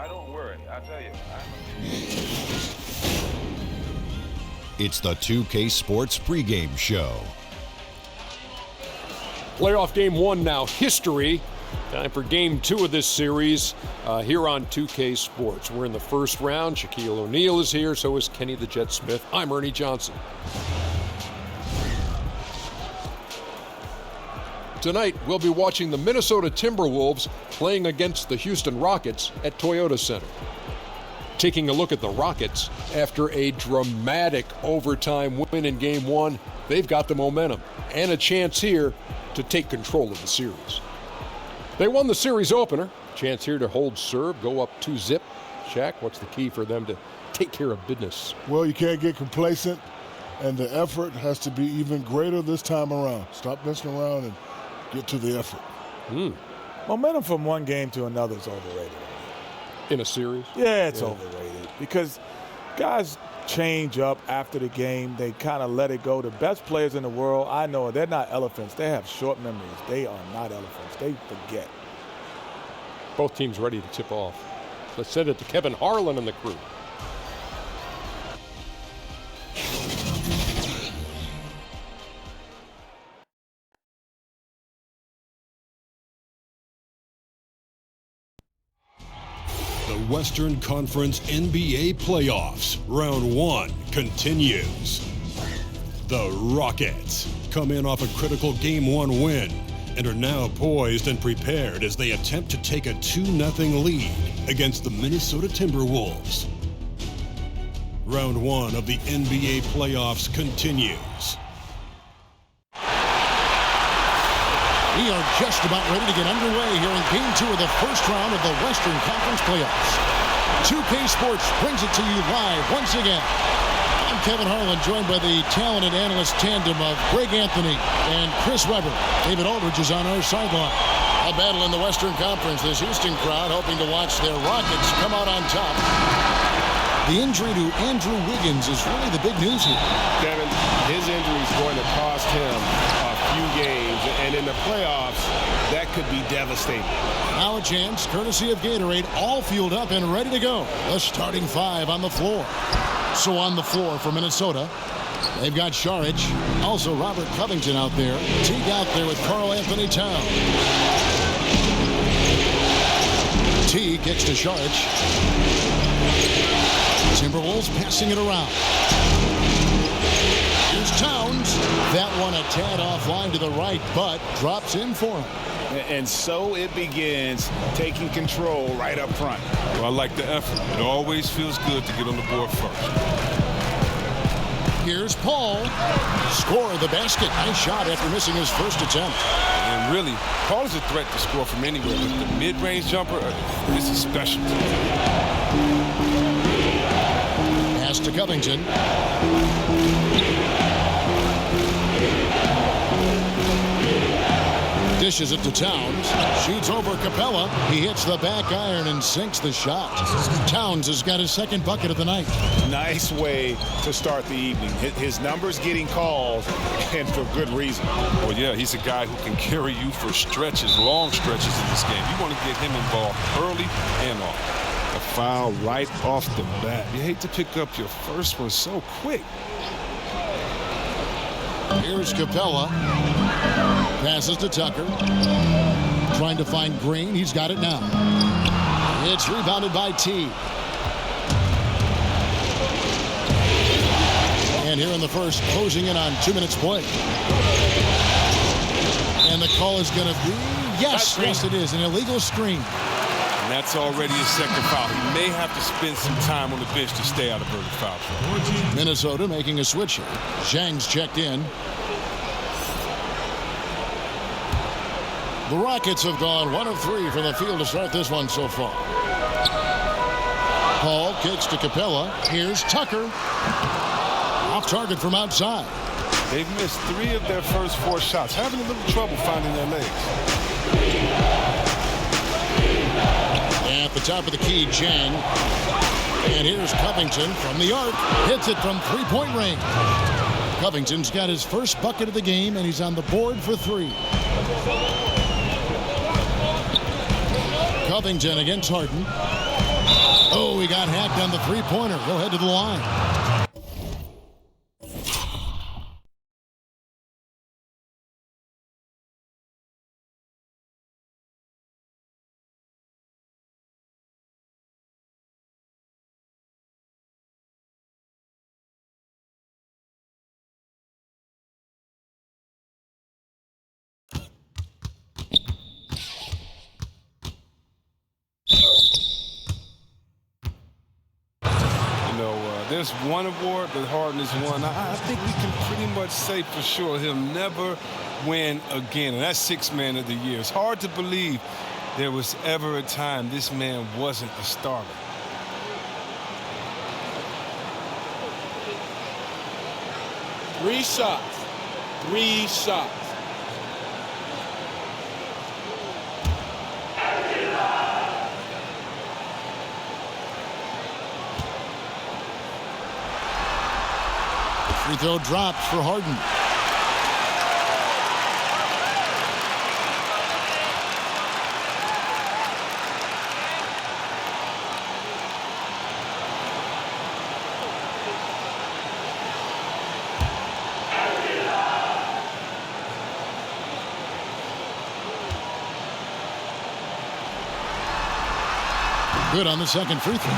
I don't worry. I tell you, It's the 2K Sports pregame show. Playoff game one now, history. Time for game two of this series here on 2K Sports. We're in the first round. Shaquille O'Neal is here, so is Kenny the Jet Smith. I'm Ernie Johnson. Tonight, we'll be watching the Minnesota Timberwolves playing against the Houston Rockets at Toyota Center. Taking a look at the Rockets, after a dramatic overtime win in game one, they've got the momentum and a chance here to take control of the series. They won the series opener. Chance here to hold serve, go up 2-0. Shaq, what's the key for them to take care of business? Well, you can't get complacent, and the effort has to be even greater this time around. Stop messing around and get to the effort. Momentum from one game to another is overrated. In a series? Yeah, it's overrated because guys change up after the game. They kind of let it go. The best players in the world, I know, they're not elephants. They have short memories. They are not elephants. They forget. Both teams ready to tip off. Let's send it to Kevin Harlan and the crew. The Western Conference NBA Playoffs, Round 1 continues. The Rockets come in off a critical Game 1 win and are now poised and prepared as they attempt to take a 2-0 lead against the Minnesota Timberwolves. Round 1 of the NBA Playoffs continues. We are just about ready to get underway here in Game 2 of the first round of the Western Conference Playoffs. 2K Sports brings it to you live once again. I'm Kevin Harlan, joined by the talented analyst tandem of Greg Anthony and Chris Webber. David Aldridge is on our sideline. A battle in the Western Conference. This Houston crowd hoping to watch their Rockets come out on top. The injury to Andrew Wiggins is really the big news here. Kevin, his injury is going to cost him a few games, and in the playoffs, that could be devastating. Now a chance, courtesy of Gatorade, all fueled up and ready to go. The starting five on the floor. So on the floor for Minnesota, they've got Šarić, also Robert Covington out there. Teague out there with Karl Anthony Towns. Teague gets to Šarić. Timberwolves passing it around. Here's Towns. That one a tad offline to the right, but drops in for him. And so it begins, taking control right up front. Well, I like the effort. It always feels good to get on the board first. Here's Paul. Score the basket. Nice shot after missing his first attempt. And really, Paul is a threat to score from anywhere, but the mid-range jumper, this is special. Pass to Covington. Dishes it to Towns. Shoots over Capella. He hits the back iron and sinks the shot. Towns has got his second bucket of the night. Nice way to start the evening. His numbers getting called, and for good reason. Well, yeah, he's a guy who can carry you for stretches, long stretches in this game. You want to get him involved early and often. A foul right off the bat. You hate to pick up your first one so quick. Here's Capella. Passes to Tucker. Trying to find Green. He's got it now. It's rebounded by T. And here in the first, closing in on 2 minutes play. And the call is going to be, yes, it is, an illegal screen. And that's already his second foul. He may have to spend some time on the bench to stay out of early foul trouble. Minnesota making a switch here. Zhang's checked in. The Rockets have gone 1 of 3 from the field to start this one so far. Paul kicks to Capella. Here's Tucker. Off target from outside. They've missed 3 of their first 4 shots, having a little trouble finding their legs. At the top of the key, Zhang. And here's Covington from the arc. Hits it from three-point range. Covington's got his first bucket of the game, and he's on the board for 3. Covington against Harden. Oh, he got hacked on the three-pointer. He'll head to the line. There's one award that Harden has won. I think we can pretty much say for sure he'll never win again, and that's Sixth Man of the Year. It's hard to believe there was ever a time this man wasn't a starter. Three shots. Free throw drops for Harden. Good on the second free throw.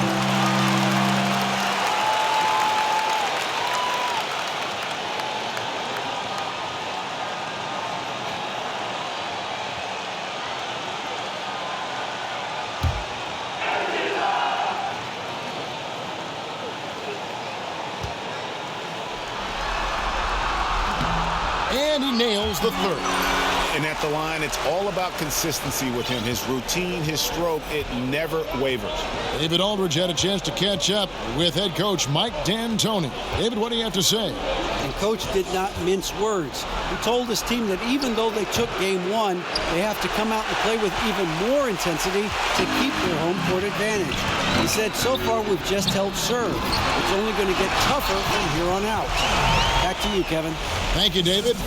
And he nails the third. And at the line, it's all about consistency with him. His routine, his stroke, it never wavers. David Aldridge had a chance to catch up with head coach Mike D'Antoni. David, what do you have to say? And Coach did not mince words. He told his team that even though they took game one, they have to come out and play with even more intensity to keep their home court advantage. He said, so far we've just held serve. It's only going to get tougher from here on out. Back to you, Kevin. Thank you, David.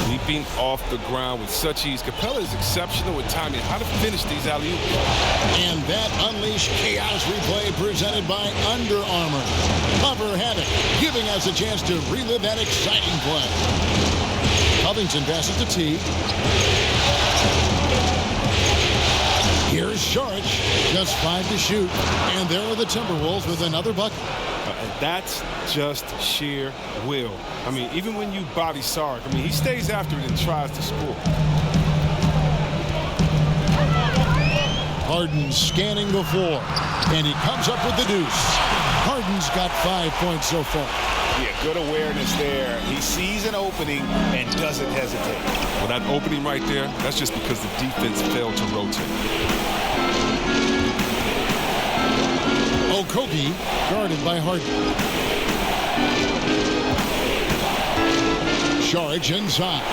Leaping off the ground with such ease. Capella is exceptional with timing. How to finish these alley-oops. And that Unleash Chaos replay presented by Under Armour. Cover Havoc, giving us a chance to relive that exciting play. Covington passes to T. Here's Saric, just 5 to shoot. And there are the Timberwolves with another bucket. That's just sheer will. I mean, even when you body Saric, I mean, he stays after it and tries to score. Harden scanning the floor, and he comes up with the deuce. Harden's got 5 points so far. Yeah, good awareness there. He sees an opening and doesn't hesitate. Well, that opening right there, that's just because the defense failed to rotate. Okogie guarded by Harden. Saric inside.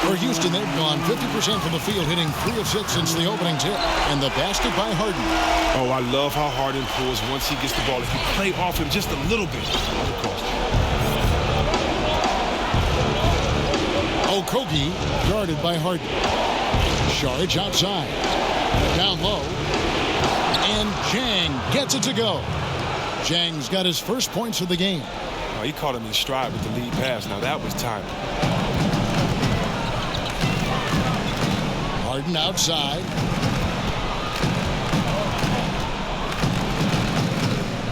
For Houston, they've gone 50% from the field, hitting 3 of 6 since the opening tip. And the basket by Harden. Oh, I love how Harden pulls once he gets the ball. If you play off him just a little bit, Okogie guarded by Harden. Saric outside. Down low. And Jang gets it to go. Jang's got his first points of the game. Oh, he caught him in stride with the lead pass. Now that was timely. Harden outside.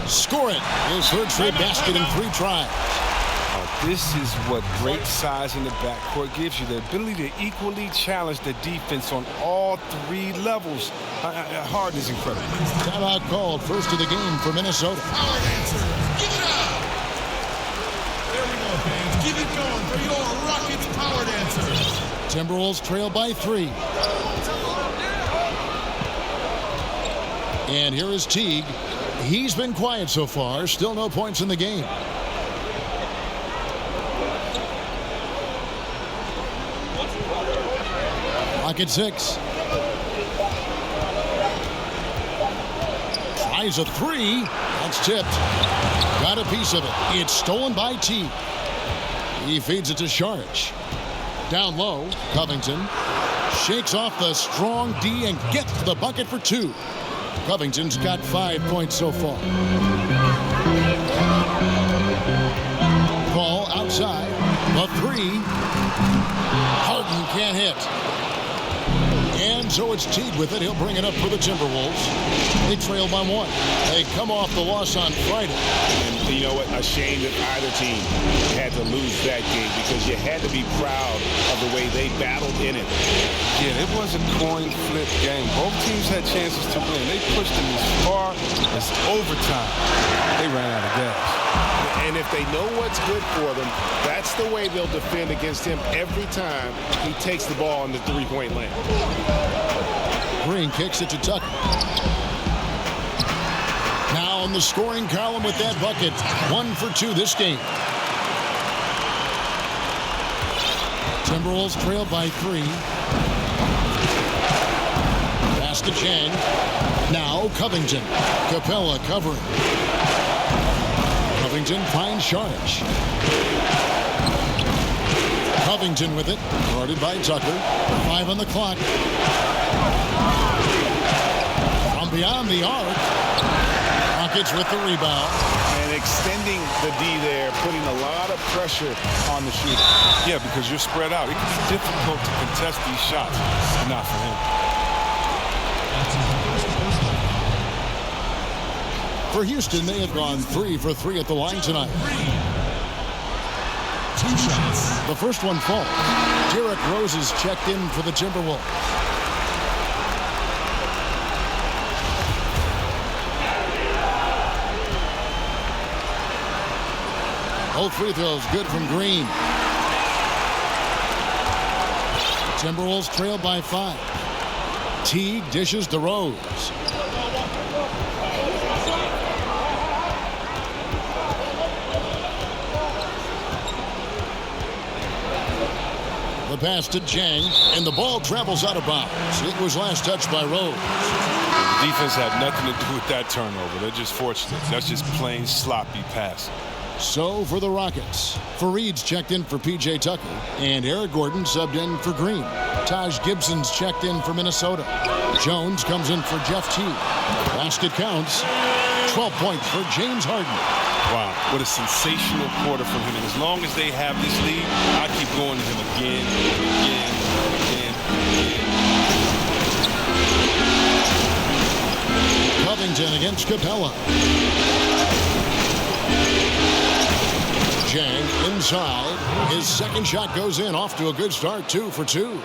Score it. His third straight basket in 3 tries. This is what great size in the backcourt gives you, the ability to equally challenge the defense on all 3 levels. Harden is incredible. Timeout called, first of the game for Minnesota. Power dancer, give it up! There we go, fans. Keep it going for your Rockets power dancers. Timberwolves trail by 3. And here is Teague. He's been quiet so far. Still no points in the game. Rocket 6. Tries a 3. That's tipped. Got a piece of it. It's stolen by T. He feeds it to Saric. Down low, Covington. Shakes off the strong D and gets the bucket for 2. Covington's got 5 points so far. Ball outside. The 3. Harden can't hit. And so it's Teague with it. He'll bring it up for the Timberwolves. They trail by 1. They come off the loss on Friday. And you know what? A shame that either team had to lose that game because you had to be proud of the way they battled in it. Yeah, it was a coin flip game. Both teams had chances to win. They pushed them as far as overtime. They ran out of gas. And if they know what's good for them, that's the way they'll defend against him every time he takes the ball in the three-point lane. Green kicks it to Tucker. Now on the scoring column with that bucket. 1 for 2 this game. Timberwolves trail by 3. Pass to Chang. Now Covington. Capella covering. Covington finds Sharge. Covington with it. Guarded by Tucker. 5 on the clock. From beyond the arc. Rockets with the rebound. And extending the D there, putting a lot of pressure on the shooter. Yeah, because you're spread out. It can be difficult to contest these shots. Not for him. For Houston, they have gone 3 for 3 at the line tonight. 2 shots. The first one falls. Derrick Rose is checked in for the Timberwolves. Both free throws good from Green. Timberwolves trail by 5. Teague dishes to Rose. The pass to Chang, and the ball travels out of bounds. It was last touched by Rose. The defense had nothing to do with that turnover. They're just fortunate. That's just plain sloppy pass. So for the Rockets, Fareed's checked in for P.J. Tucker, and Eric Gordon subbed in for Green. Taj Gibson's checked in for Minnesota. Jones comes in for Jeff Teague. Basket counts. 12 points for James Harden. Wow, what a sensational quarter from him. And as long as they have this lead, I keep going to him again and again and again. Covington against Capella. Chang inside. His second shot goes in. Off to a good start. 2 for 2.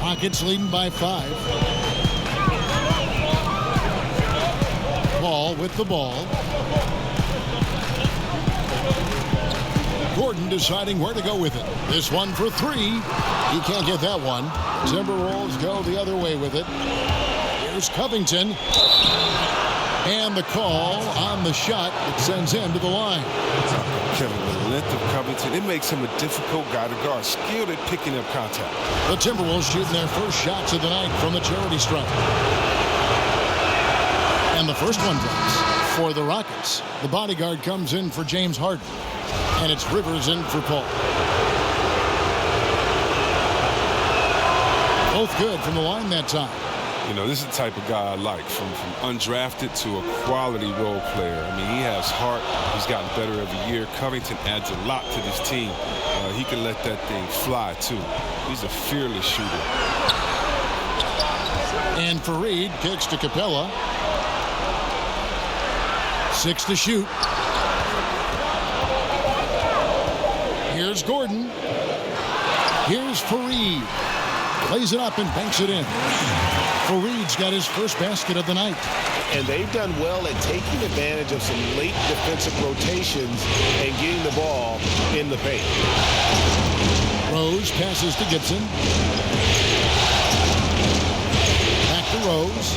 Rockets leading by 5. Ball with the ball. Gordon deciding where to go with it. This one for 3. He can't get that one. Timberwolves go the other way with it. Here's Covington. And the call on the shot that sends him to the line. Kevin, the length of Covington, it makes him a difficult guy to guard. Skilled at picking up contact. The Timberwolves shooting their first shots of the night from the charity stripe. And the first one drops for the Rockets. The bodyguard comes in for James Harden. And it's Rivers in for Paul. Both good from the line that time. You know, this is the type of guy I like, from undrafted to a quality role player. I mean, he has heart. He's gotten better every year. Covington adds a lot to this team. He can let that thing fly, too. He's a fearless shooter. And Fareed kicks to Capella. 6 to shoot. Here's Gordon. Here's Fareed. Plays it up and banks it in. Fareed's got his first basket of the night. And they've done well at taking advantage of some late defensive rotations and getting the ball in the paint. Rose passes to Gibson. Back to Rose.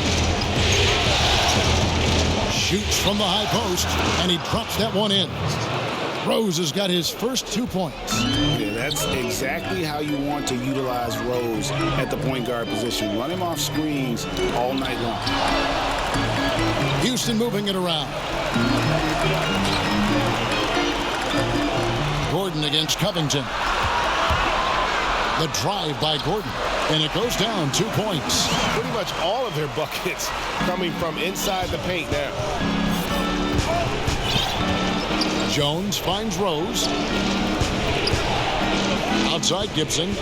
Shoots from the high post, and he drops that one in. Rose has got his first 2 points. Yeah, that's exactly how you want to utilize Rose at the point guard position. Run him off screens all night long. Houston moving it around. Gordon against Covington. The drive by Gordon, and it goes down 2 points. Pretty much all of their buckets coming from inside the paint now. Jones finds Rose. Outside Gibson.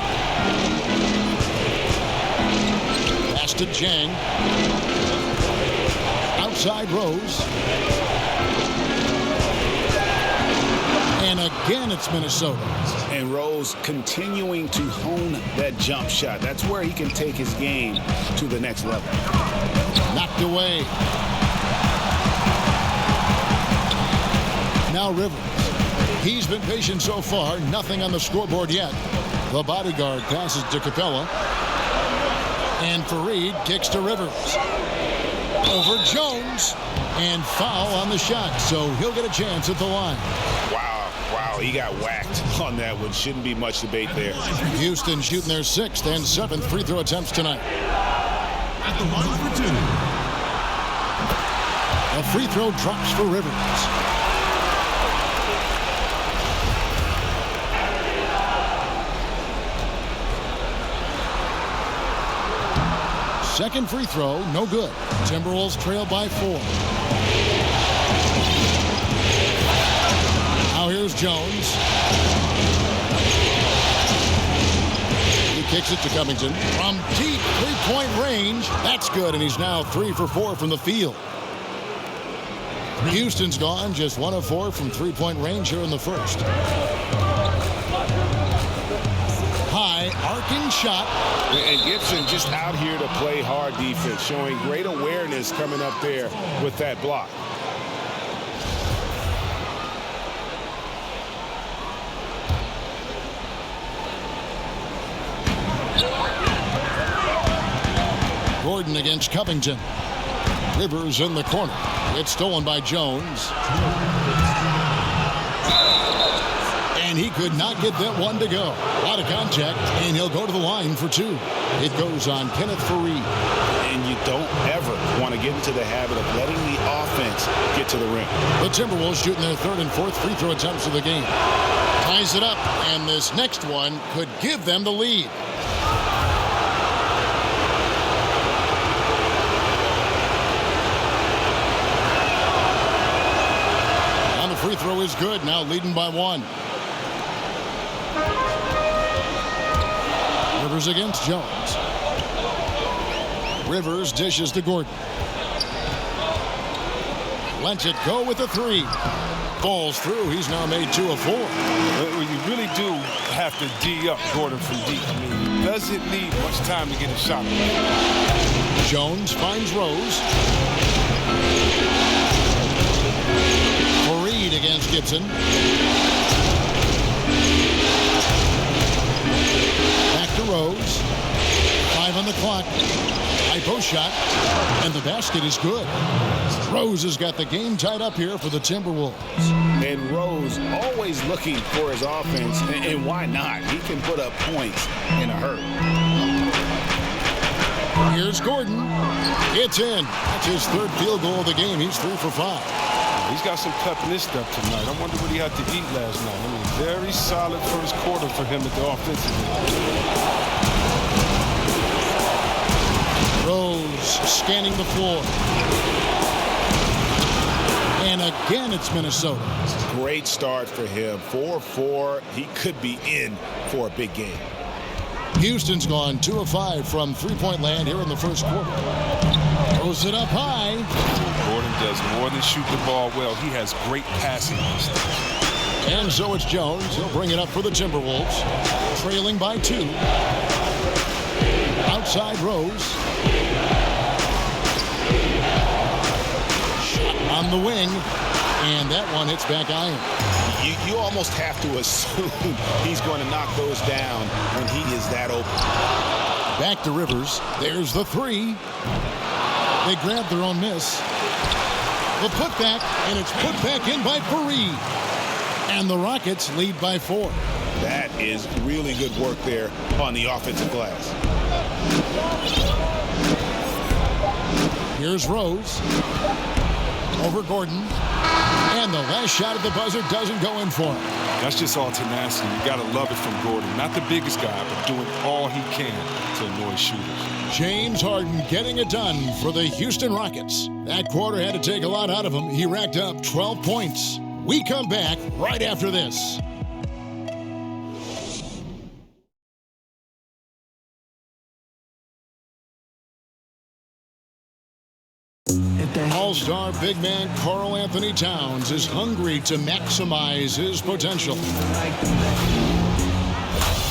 Pass to Jang. Outside Rose. And again, it's Minnesota. And Rose continuing to hone that jump shot. That's where he can take his game to the next level. Knocked away. Now Rivers. He's been patient so far. Nothing on the scoreboard yet. The bodyguard passes to Capella. And Fareed kicks to Rivers. Over Jones. And foul on the shot. So he'll get a chance at the line. Wow, he got whacked on that one. Shouldn't be much debate there. Houston shooting their 6th and 7th free throw attempts tonight. At the line for 2. A free throw drops for Rivers. Second free throw, no good. Timberwolves trail by 4. Now here's Jones. He kicks it to Covington. From deep three-point range. That's good, and he's now 3 for 4 from the field. Houston's gone just 1 of 4 from three-point range here in the first. High arcing shot. And Gibson just out here to play hard defense, showing great awareness coming up there with that block. Gordon against Covington. Rivers in the corner. It's stolen by Jones. And he could not get that one to go. Out of contact, and he'll go to the line for 2. It goes on Kenneth Fareed. And you don't ever want to get into the habit of letting the offense get to the rim. The Timberwolves shooting their 3rd and 4th free throw attempts of the game. Ties it up, and this next one could give them the lead. And the free throw is good, now leading by 1. Rivers against Jones. Rivers dishes to Gordon. Lets it go with a 3. Falls through. He's now made 2 of 4. Well, you really do have to D up Gordon from deep. I mean, he doesn't need much time to get a shot. Jones finds Rose. Fareed against Gibson. Back to Rose. 5 on the clock. High post shot. And the basket is good. Rose has got the game tied up here for the Timberwolves. And Rose always looking for his offense. And why not? He can put up points in a hurry. Here's Gordon. It's in. That's his 3rd field goal of the game. He's 3 for 5. He's got some pep in his step tonight. I wonder what he had to eat last night. I mean, very solid first quarter for him at the offensive end. Rose scanning the floor. And again, it's Minnesota. Great start for him. 4-4. He could be in for a big game. Houston's gone 2 of 5 from three-point land here in the first quarter. Throws it up high. Gordon does more than shoot the ball well. He has great passing instinct. And so it's Jones. He'll bring it up for the Timberwolves. Trailing by 2. Outside Rose. Shot on the wing. And that one hits back iron. You almost have to assume he's going to knock those down when he is that open. Back to Rivers. There's the 3. They grab their own miss. The putback, and it's put back in by Fareed. And the Rockets lead by 4. That is really good work there on the offensive glass. Here's Rose. Over Gordon. And the last shot at the buzzer doesn't go in for him. That's just all tenacity. You got to love it from Gordon. Not the biggest guy, but doing all he can to annoy shooters. James Harden getting it done for the Houston Rockets. That quarter had to take a lot out of him. He racked up 12 points. We come back right after this. All-star big man Karl Anthony Towns is hungry to maximize his potential.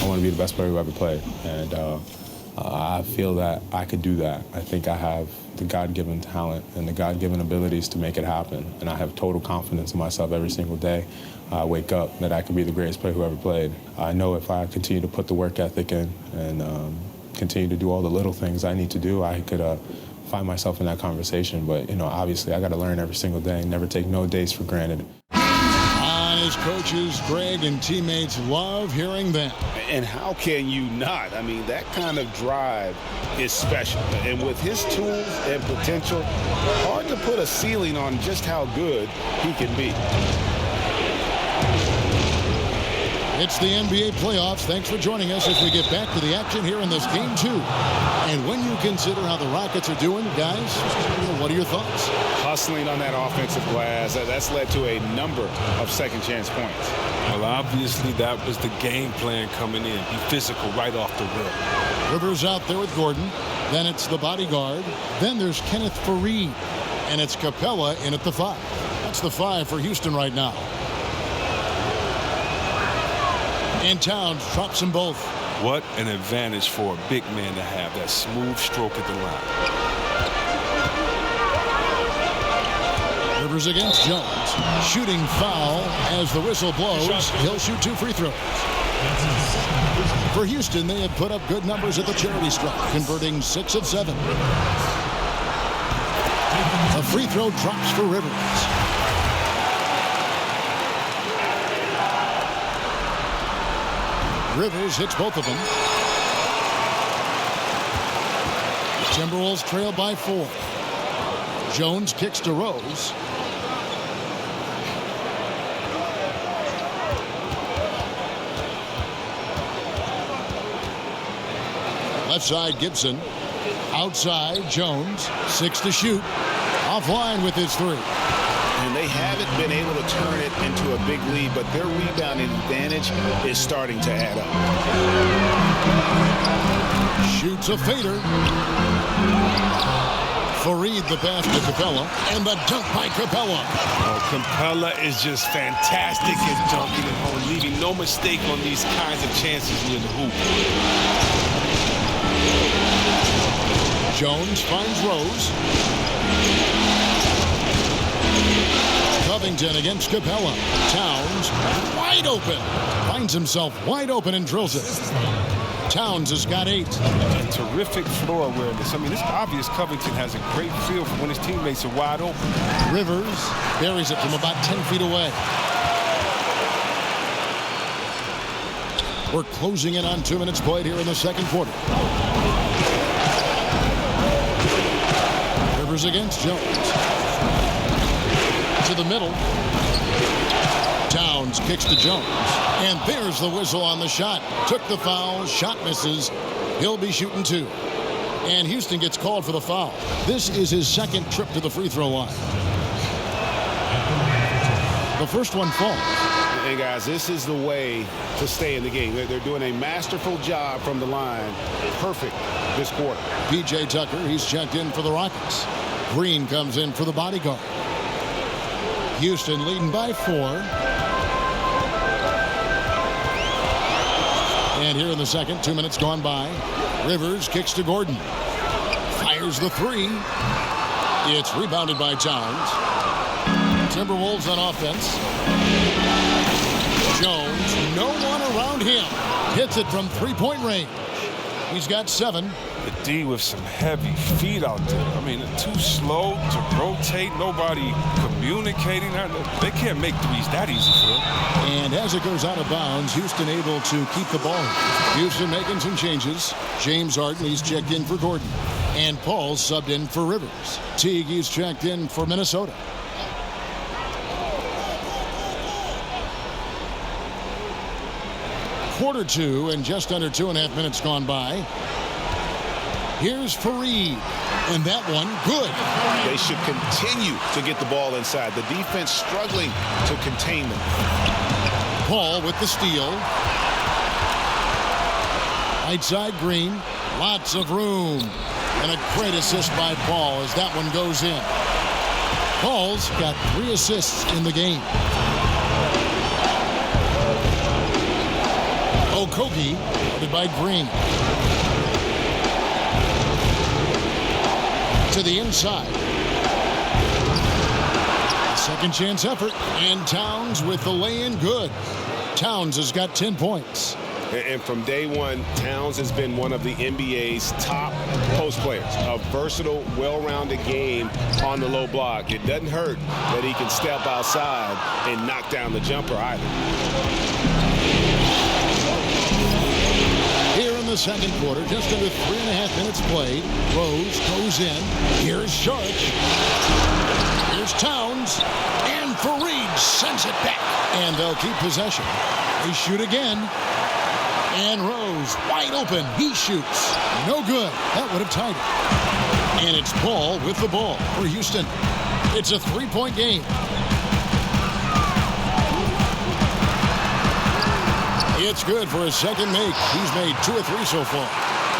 I want to be the best player who ever played, and I feel that I could do that. I think I have the God-given talent and the God-given abilities to make it happen, and I have total confidence in myself every single day. I wake up that I could be the greatest player who ever played. I know if I continue to put the work ethic in and continue to do all the little things I need to do, I could find myself in that conversation. But, you know, obviously I got to learn every single day and never take no days for granted. His coaches, Greg, and teammates love hearing that. And how can you not? I mean, that kind of drive is special. And with his tools and potential, hard to put a ceiling on just how good he can be. It's the NBA playoffs. Thanks for joining us as we get back to the action here in this game 2. And when you consider how the Rockets are doing, guys, what are your thoughts? Hustling on that offensive glass, that's led to a number of second-chance points. Well, obviously that was the game plan coming in. Be physical right off the rip. Rivers out there with Gordon. Then it's the bodyguard. Then there's Kenneth Faried. And it's Capella in at the 5. That's the 5 for Houston right now. And Towns drops them both. What an advantage for a big man to have, that smooth stroke at the line. Rivers against Jones. Shooting foul as the whistle blows. He'll shoot 2 free throws. For Houston, they had put up good numbers at the charity stripe, converting 6 of 7. A free throw drops for Rivers. Rivers hits both of them. Timberwolves trail by 4. Jones kicks to Rose. Left side, Gibson. Outside, Jones. 6 to shoot. Offline with his 3. And they haven't been able to turn it into a big lead, but their rebounding advantage is starting to add up. Shoots a fader. Faried the pass to Capella, and the dunk by Capella. Oh, Capella is just fantastic at dunking at home, leaving no mistake on these kinds of chances near the hoop. Jones finds Rose. Covington against Capella. Towns wide open. Finds himself wide open and drills it. Towns has got 8. And terrific floor awareness. I mean, it's obvious Covington has a great feel for when his teammates are wide open. Rivers buries it from about 10 feet away. We're closing in on 2 minutes played here in the second quarter. Rivers against Jones. To the middle. Towns kicks to Jones. And there's the whistle on the shot. Took the foul. Shot misses. He'll be shooting 2. And Houston gets called for the foul. This is his second trip to the free throw line. The first one falls. Hey, guys, this is the way to stay in the game. They're doing a masterful job from the line. Perfect this quarter. P.J. Tucker, he's checked in for the Rockets. Green comes in for the bodyguard. Houston leading by 4. And here in the second, 2 minutes gone by. Rivers kicks to Gordon. Fires the 3. It's rebounded by Towns. Timberwolves on offense. Jones, no one around him. Hits it from 3-point range. He's got 7. The D with some heavy feet out there. I mean, too slow to rotate. Nobody communicating. They can't make threes that easy for them. And as it goes out of bounds, Houston able to keep the ball. Houston making some changes. James Harden, he's checked in for Gordon. And Paul subbed in for Rivers. Teague, he's checked in for Minnesota. quarter two and just under 2.5 minutes gone by. Here's Fareed, and that one good. They should continue to get the ball inside. The defense struggling to contain them. Paul with the steal. Right side Green, lots of room. And a great assist by Paul as that one goes in. Paul's got 3 assists in the game. Okogie, guarded by Green. To the inside. Second chance effort, and Towns with the lay-in good. Towns has got 10 points. And from day one, Towns has been one of the NBA's top post players. A versatile, well-rounded game on the low block. It doesn't hurt that he can step outside and knock down the jumper either. Here in the second quarter, just under 3.5 minutes played. Rose goes in. Here's Sharch. Here's Towns. And Fareed sends it back. And they'll keep possession. They shoot again. And Rose wide open. He shoots. No good. That would have tied it. And it's Paul with the ball for Houston. It's a 3-point game. It's good for his second make. He's made 2 or 3 so far.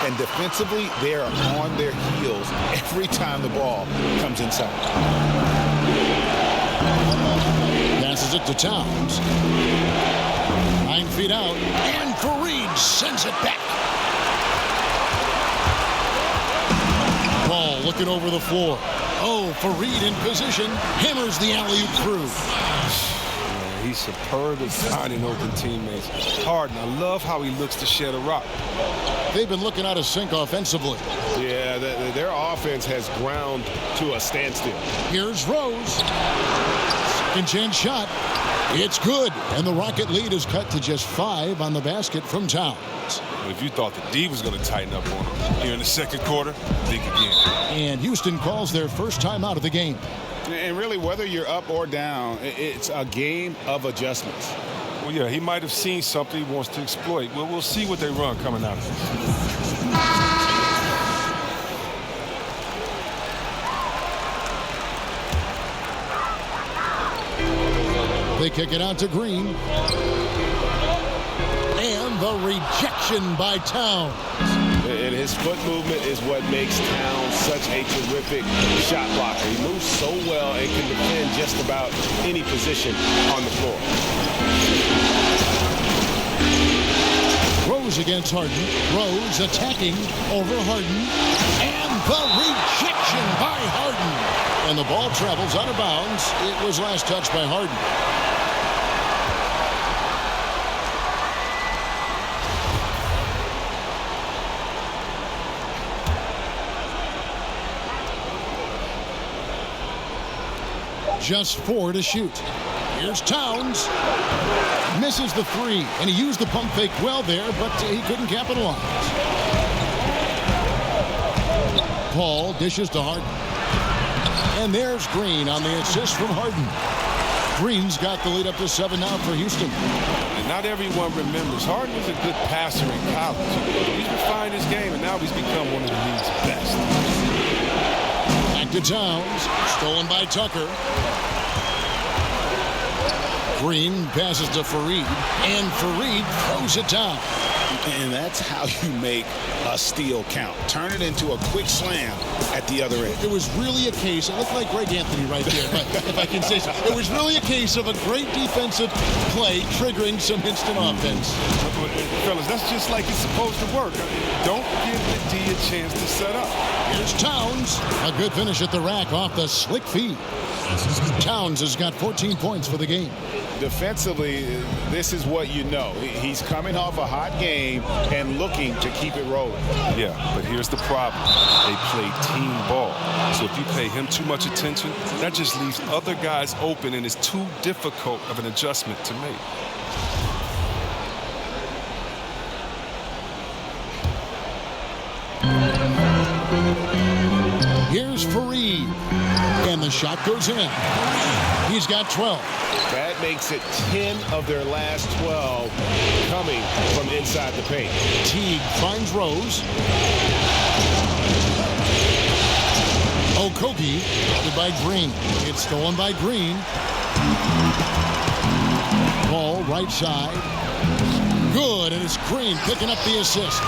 And defensively, they are on their heels every time the ball comes inside. Passes it to Towns. 9 feet out. And Fareed sends it back. Paul looking over the floor. Oh, Fareed in position. Hammers the alley-oop through. He's superb at finding open teammates. Harden, I love how he looks to shed a rock. They've been looking out of sync offensively. Yeah, their offense has ground to a standstill. Here's Rose. Second chance shot. It's good. And the Rocket lead is cut to just 5 on the basket from Towns. If you thought the D was going to tighten up on him here in the second quarter, think again. And Houston calls their first time out of the game. And really, whether you're up or down, it's a game of adjustments. Well, yeah, he might have seen something he wants to exploit. Well, we'll see what they run coming out of this. They kick it out to Green. And the rejection by Towns. And his foot movement is what makes Towns such a terrific shot blocker. He moves so well and can defend just about any position on the floor. Rose against Harden. Rose attacking over Harden. And the rejection by Harden. And the ball travels out of bounds. It was last touched by Harden. Just 4 to shoot. Here's Towns. Misses the 3, and he used the pump fake well there, but he couldn't capitalize. Paul dishes to Harden. And there's Green on the assist from Harden. Green's got the lead up to 7 now for Houston. And not everyone remembers. Harden was a good passer in college. He's refined his game, and now he's become one of the league's best. Back to Towns. Stolen by Tucker. Green passes to Fareed, and Fareed throws it down. And that's how you make a steal count. Turn it into a quick slam at the other end. It was really a case, it looked like Greg Anthony right there, but if I can say so. It was really a case of a great defensive play triggering some instant offense. Fellas, that's just like it's supposed to work. Don't give the D a chance to set up. Here's Towns. A good finish at the rack off the slick feed. Towns has got 14 points for the game. Defensively, this is what you know. He's coming off a hot game and looking to keep it rolling. Yeah, but here's the problem. They play team ball. So if you pay him too much attention, that just leaves other guys open, and it's too difficult of an adjustment to make. Here's Fareed. And the shot goes in. He's got 12. That makes it 10 of their last 12 coming from inside the paint. Teague finds Rose. Okogie, guarded by Green. It's stolen by Green. Ball right side. Good, and it's Green picking up the assist.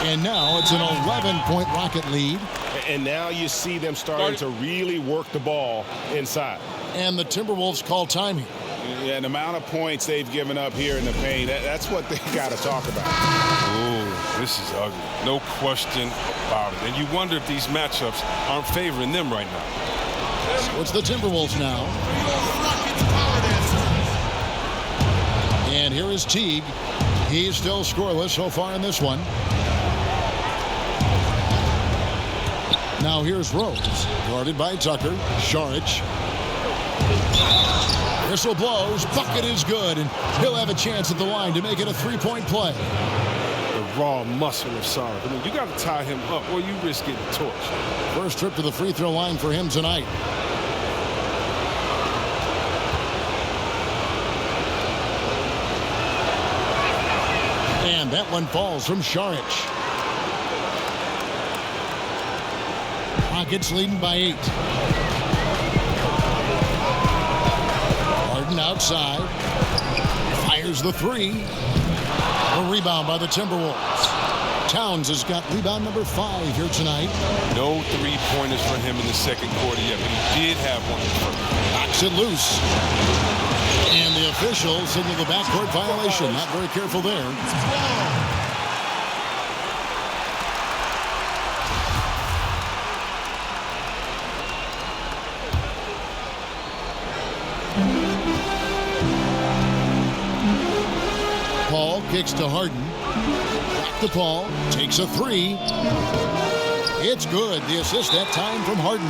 And now it's an 11-point Rocket lead. And now you see them starting to really work the ball inside. And the Timberwolves call time here. Yeah, and the amount of points they've given up here in the paint, that's what they got to talk about. Oh, this is ugly. No question about it. And you wonder if these matchups aren't favoring them right now. So it's the Timberwolves now. And here is Teague. He's still scoreless so far in this one. Now here's Rose, guarded by Tucker. Saric. Whistle blows. Bucket is good, and he'll have a chance at the line to make it a three-point play. The raw muscle of Saric. I mean, you got to tie him up or you risk getting torched. First trip to the free throw line for him tonight. And that one falls from Saric. Rockets leading by 8. Harden outside. Fires the three. A rebound by the Timberwolves. Towns has got rebound number 5 here tonight. No three-pointers for him in the second quarter yet, but he did have one. Knocks it loose. And the officials signal the backcourt violation. Not very careful there. Paul kicks to Harden. Back to Paul. Takes a three. It's good. The assist that time from Harden.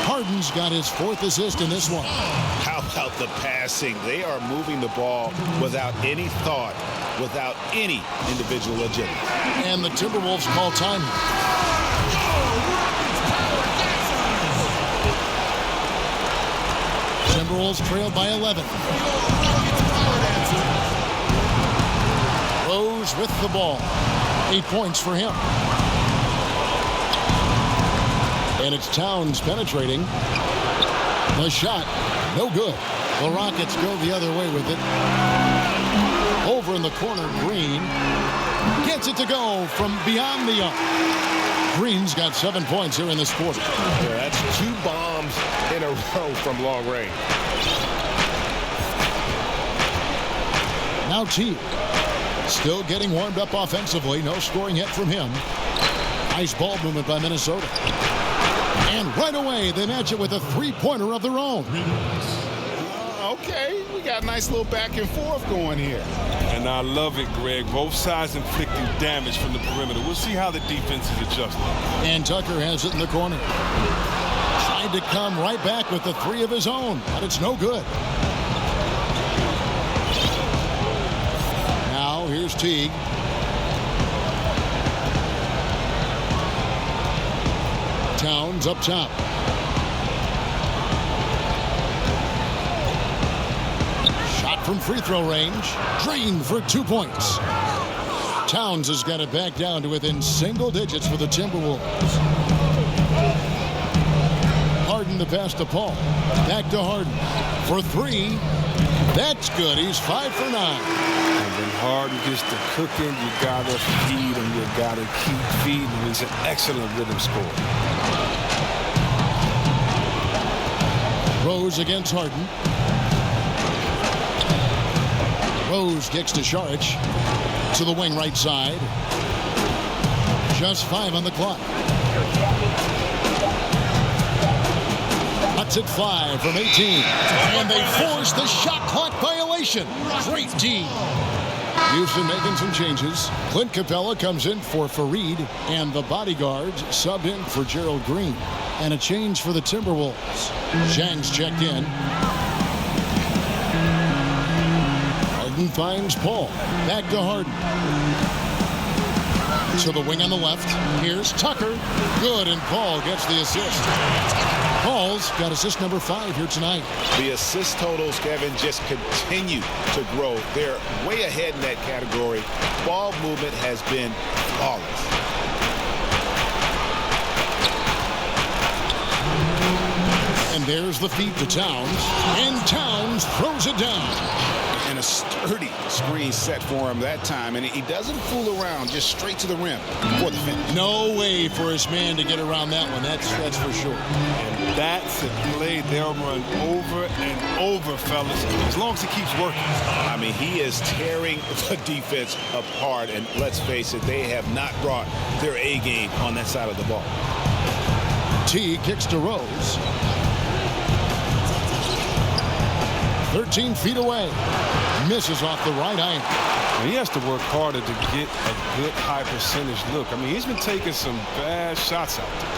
Harden's got his 4th assist in this one. How about the passing? They are moving the ball without any thought, without any individual agility. And the Timberwolves call time. Timberwolves trail by 11. Rose with the ball. 8 points for him. And it's Towns penetrating. The shot, no good. The Rockets go the other way with it. Over in the corner, Green gets it to go from beyond the arc. Green's got 7 points here in this quarter. Yeah, that's 2 bombs in a row from long range. Now Teague. Still getting warmed up offensively. No scoring yet from him. Nice ball movement by Minnesota. And right away, they match it with a three-pointer of their own. Okay, we got a nice little back and forth going here. And I love it, Greg. Both sides inflicting damage from the perimeter. We'll see how the defense is adjusting. And Tucker has it in the corner. Tried to come right back with the 3 of his own, but it's no good. Now here's Teague. Towns up top. Shot from free throw range. Drained for 2 points. Towns has got it back down to within single digits for the Timberwolves. Harden the pass to Paul. Back to Harden for 3. That's good. He's 5 for 9. And when Harden gets to cooking, you gotta feed him. You gotta keep feeding him. He's an excellent rhythm scorer. Rose against Harden. Rose kicks to Saric. To the wing right side. Just 5 on the clock. Cuts it 5 from 18. And they force the shot clock violation. Great D. Houston making some changes. Clint Capella comes in for Fareed. And the bodyguards subbed in for Gerald Green. And a change for the Timberwolves. Zhang's checked in. Harden finds Paul. Back to Harden. To the wing on the left. Here's Tucker. Good, and Paul gets the assist. Paul's got assist number 5 here tonight. The assist totals, Kevin, just continue to grow. They're way ahead in that category. Ball movement has been flawless. And there's the feed to Towns. And Towns throws it down. And a sturdy screen set for him that time. And he doesn't fool around, just straight to the rim for the finish. No way for his man to get around that one. That's for sure. And that's a play they'll run over and over, fellas, as long as he keeps working. I mean, he is tearing the defense apart. And let's face it, they have not brought their A game on that side of the ball. T kicks to Rose. 13 feet away. Misses off the right eye. He has to work harder to get a good high percentage look. I mean, he's been taking some bad shots out there.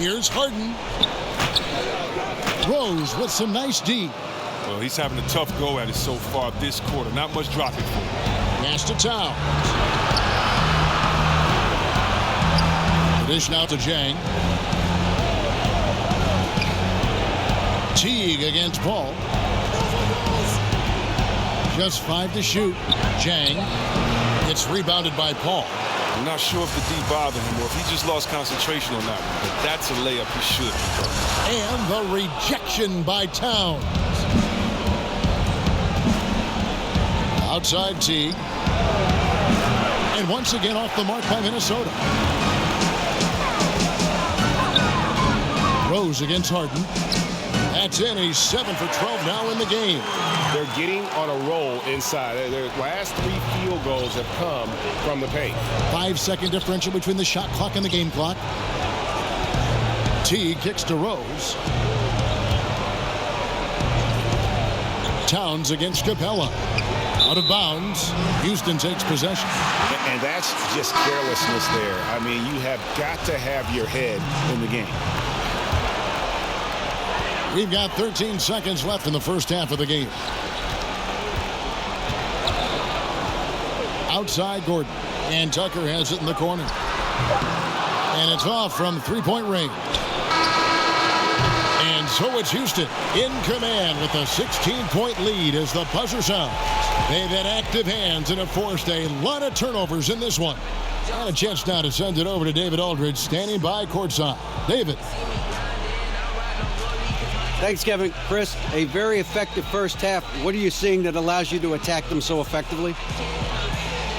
Here's Harden. Rose with some nice D. Well, he's having a tough go at it so far this quarter. Not much dropping for him. Pass to Towns. The dish now to Jang. Teague against Paul. Just 5 to shoot. Jang. It's rebounded by Paul. I'm not sure if the D bothered him or if he just lost concentration on that one, but that's a layup he should be. And the rejection by Towns. Outside Teague. And once again off the mark by Minnesota. Rose against Harden. That's in. He's 7 for 12 now in the game. They're getting on a roll inside. Their last 3 field goals have come from the paint. 5-second differential between the shot clock and the game clock. T kicks to Rose. Towns against Capella. Out of bounds. Houston takes possession. And that's just carelessness there. I mean, you have got to have your head in the game. We've got 13 seconds left in the first half of the game. Outside Gordon. And Tucker has it in the corner. And it's off from three-point range. And so it's Houston in command with a 16-point lead as the buzzer sounds. They've had active hands and have forced a lot of turnovers in this one. And a chance now to send it over to David Aldridge, standing by courtside. David. Thanks, Kevin. Chris, a very effective first half. What are you seeing that allows you to attack them so effectively?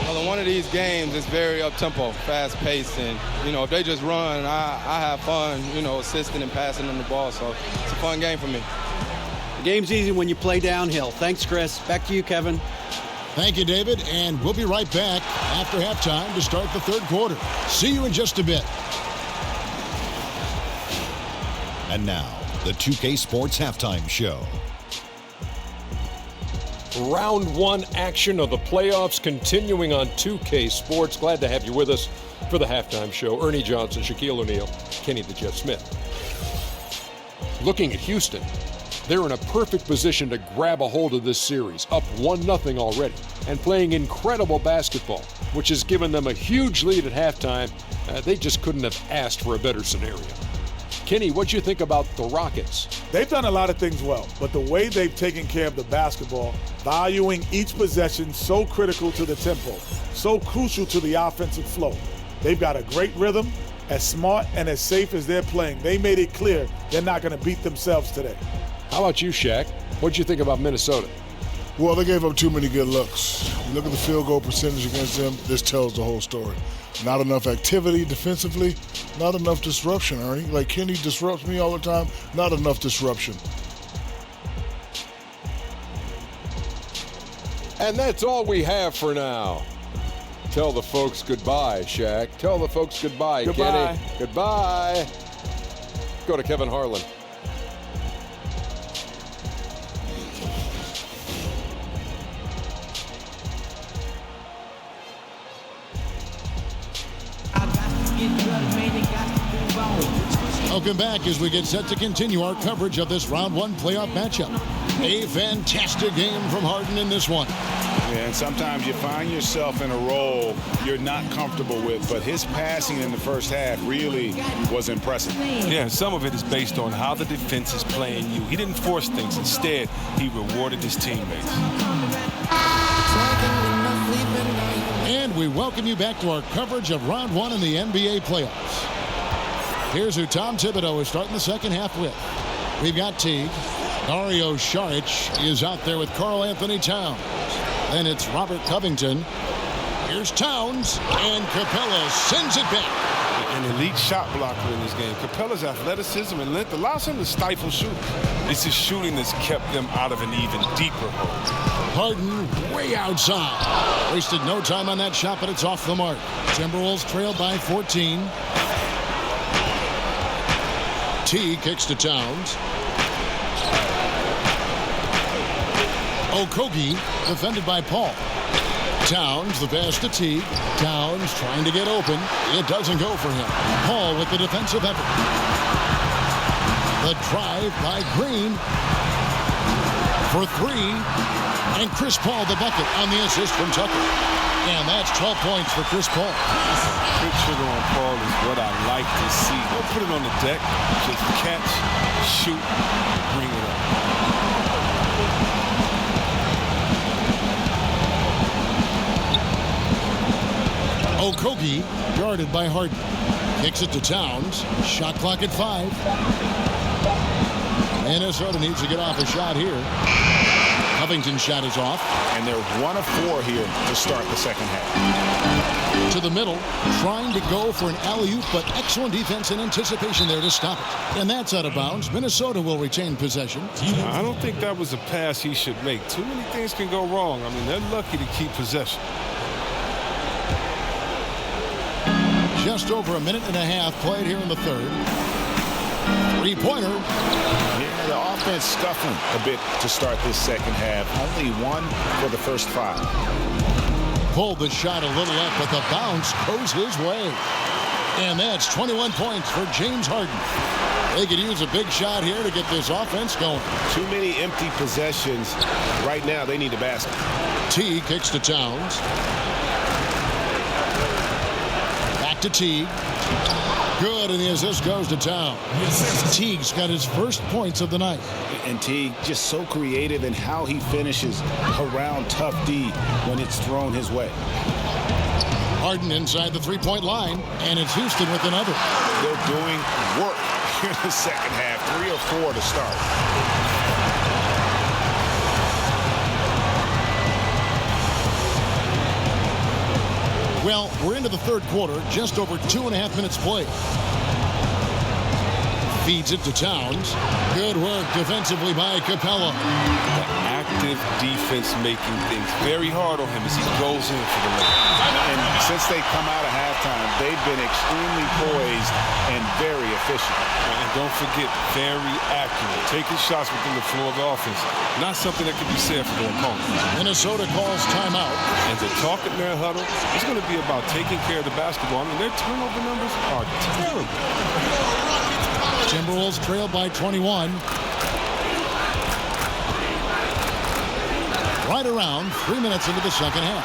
Well, in one of these games, it's very up-tempo, fast-paced, and, if they just run, I have fun, assisting and passing them the ball, so it's a fun game for me. The game's easy when you play downhill. Thanks, Chris. Back to you, Kevin. Thank you, David, and we'll be right back after halftime to start the third quarter. See you in just a bit. And now, the 2K Sports Halftime Show. Round 1 action of the playoffs continuing on 2K Sports. Glad to have you with us for the halftime show. Ernie Johnson, Shaquille O'Neal, Kenny the Jet Smith. Looking at Houston, they're in a perfect position to grab a hold of this series, up 1-0 already, and playing incredible basketball, which has given them a huge lead at halftime. They just couldn't have asked for a better scenario. Kenny, what do you think about the Rockets? They've done a lot of things well, but the way they've taken care of the basketball, valuing each possession, so critical to the tempo, so crucial to the offensive flow. They've got a great rhythm. As smart and as safe as they're playing, they made it clear they're not going to beat themselves today. How about you, Shaq? What do you think about Minnesota? Well, they gave up too many good looks. You look at the field goal percentage against them, this tells the whole story. Not enough activity defensively, not enough disruption, Ernie. Like Kenny disrupts me all the time, not enough disruption. And that's all we have for now. Tell the folks goodbye, Shaq. Tell the folks goodbye, Goodbye. Kenny. Goodbye. Go to Kevin Harlan. Welcome back as we get set to continue our coverage of this round 1 playoff matchup. A fantastic game from Harden in this one. And sometimes you find yourself in a role you're not comfortable with, but his passing in the first half really was impressive. Yeah, some of it is based on how the defense is playing you. He didn't force things. Instead, he rewarded his teammates. And we welcome you back to our coverage of round one in the NBA playoffs. Here's who Tom Thibodeau is starting the second half with. We've got Teague. Dario Saric is out there with Karl Anthony Towns. Then it's Robert Covington. Here's Towns, and Capella sends it back. An elite shot blocker in this game. Capella's athleticism and length allows him to stifle shooters. It's his shooting that's kept them out of an even deeper hole. Harden way outside. Wasted no time on that shot, but it's off the mark. Timberwolves trail by 14. T kicks to Towns. Okogie defended by Paul. Towns, the pass to Teague. Towns trying to get open. It doesn't go for him. Paul with the defensive effort. The drive by Green for three. And Chris Paul the bucket on the assist from Tucker. And that's 12 points for Chris Paul. Quick trigger on Paul is what I like to see. Don't put it on the deck. Just catch, shoot, bring it up. Okogie guarded by Harden. Kicks it to Towns. Shot clock at 5. Minnesota needs to get off a shot here. Covington's shot is off. And they're 1 of 4 here to start the second half. To the middle, trying to go for an alley-oop, but excellent defense and anticipation there to stop it. And that's out of bounds. Minnesota will retain possession. I don't think that was a pass he should make. Too many things can go wrong. I mean, they're lucky to keep possession. Just over a minute and a half played here in the third. Three-pointer. Yeah, the offense scuffling a bit to start this second half. Only 1 for the first 5. Pulled the shot a little up, but the bounce goes his way. And that's 21 points for James Harden. They could use a big shot here to get this offense going. Too many empty possessions. Right now, they need a basket. T kicks to Towns. Back to Teague. Good, and the assist goes to Towns. Teague's got his first points of the night. And Teague just so creative in how he finishes around tough D when it's thrown his way. Harden inside the three-point line, and it's Houston with another. They're doing work here in the second half. 3 or 4 to start. Well, we're into the third quarter, just over 2.5 minutes played. Feeds it to Towns. Good work defensively by Capella. The active defense making things very hard on him as he goes in for the lead. And since they come out of halftime, they've been extremely poised and very efficient. And don't forget, very accurate. Taking shots within the floor of the offense. Not something that can be said for their opponent. Minnesota calls timeout. And the talk in their huddle is going to be about taking care of the basketball. I mean, their turnover numbers are terrible. Timberwolves trail by 21. Right around 3 minutes into the second half.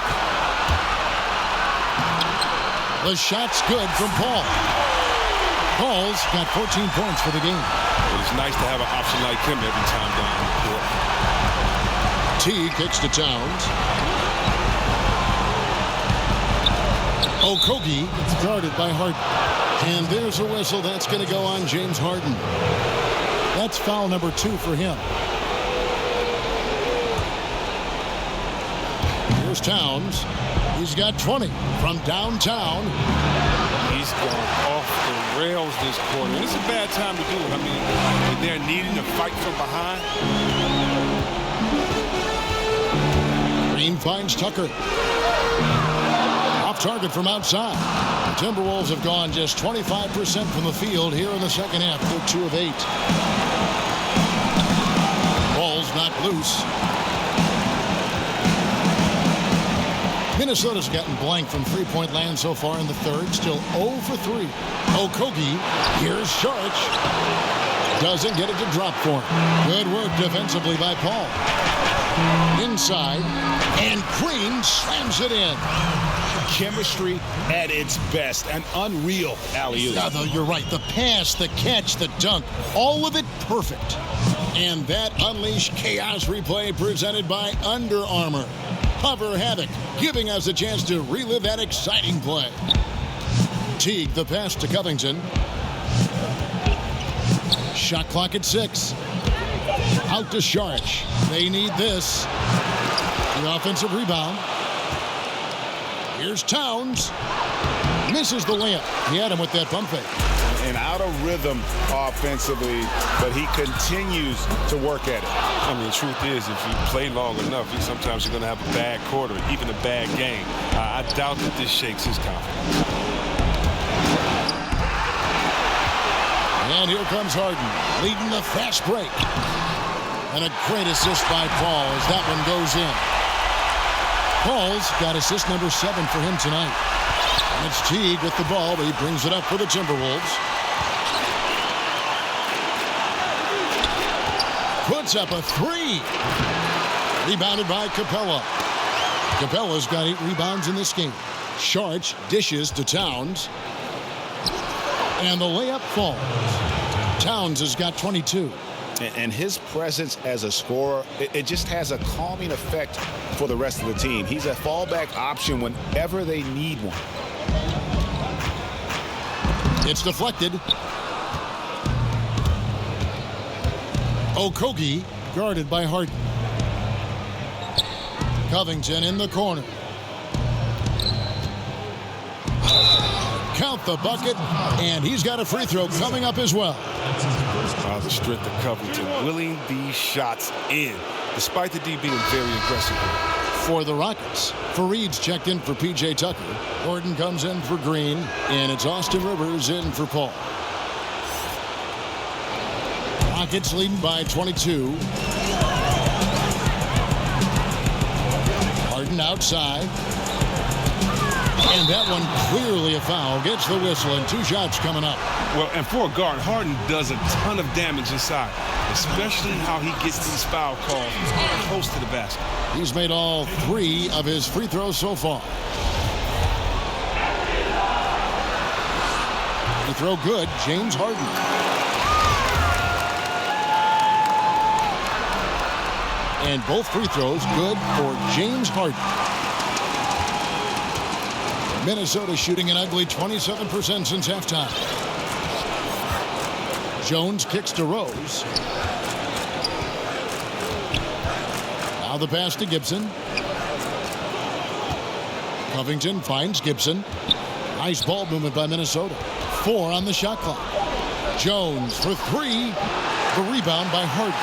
The shot's good from Paul. Paul's got 14 points for the game. It's nice to have an option like him every time down the court. T kicks to Towns. Okogie guarded by Harden. And there's a whistle that's going to go on James Harden. That's foul number 2 for him. Here's Towns. He's got 20 from downtown. He's gone off the rails this quarter. It's a bad time to do it. I mean, they're needing to fight from behind. Green finds Tucker. Off target from outside. The Timberwolves have gone just 25% from the field here in the second half. They're 2 of 8. Ball's knocked loose. Minnesota's gotten blank from three-point land so far in the third. Still 0 for 3. Okogie. Here's Saric. Doesn't get it to drop for him. Good work defensively by Paul. Inside, and Green slams it in. Chemistry at its best. An unreal alley-oop. Yeah, though, you're right. The pass, the catch, the dunk, all of it perfect. And that Unleash Chaos replay presented by Under Armour. Hover Havoc, giving us a chance to relive that exciting play. Teague, the pass to Covington. Shot clock at 6. Out to Saric. They need this. The offensive rebound. Here's Towns. Misses the layup. He had him with that pump fake. And out of rhythm offensively, but he continues to work at it. I mean, the truth is, if you play long enough, sometimes you're going to have a bad quarter, even a bad game. I doubt that this shakes his confidence. And here comes Harden, leading the fast break. And a great assist by Paul as that one goes in. Paul's got assist number 7 for him tonight. And it's Teague with the ball, but he brings it up for the Timberwolves. Puts up a 3. Rebounded by Capella. Capella's got 8 rebounds in this game. Saric dishes to Towns. And the layup falls. Towns has got 22. And his presence as a scorer, it just has a calming effect for the rest of the team. He's a fallback option whenever they need one. It's deflected. Okogie guarded by Harden. Covington in the corner. Count the bucket, and he's got a free throw coming up as well. The strength of Covington, willing these shots in, despite the D being very aggressive. For the Rockets, Fareed's checked in for P.J. Tucker. Gordon comes in for Green, and it's Austin Rivers in for Paul. Rockets leading by 22. Harden outside. And that one clearly a foul. Gets the whistle, and 2 shots coming up. Well, and for a guard, Harden does a ton of damage inside, especially how he gets these foul calls close to the basket. He's made all 3 of his free throws so far. Free throw good, James Harden. And both free throws good for James Harden. Minnesota shooting an ugly 27% since halftime. Jones kicks to Rose. Now the pass to Gibson. Covington finds Gibson. Nice ball movement by Minnesota. 4 on the shot clock. Jones for 3. The rebound by Harden.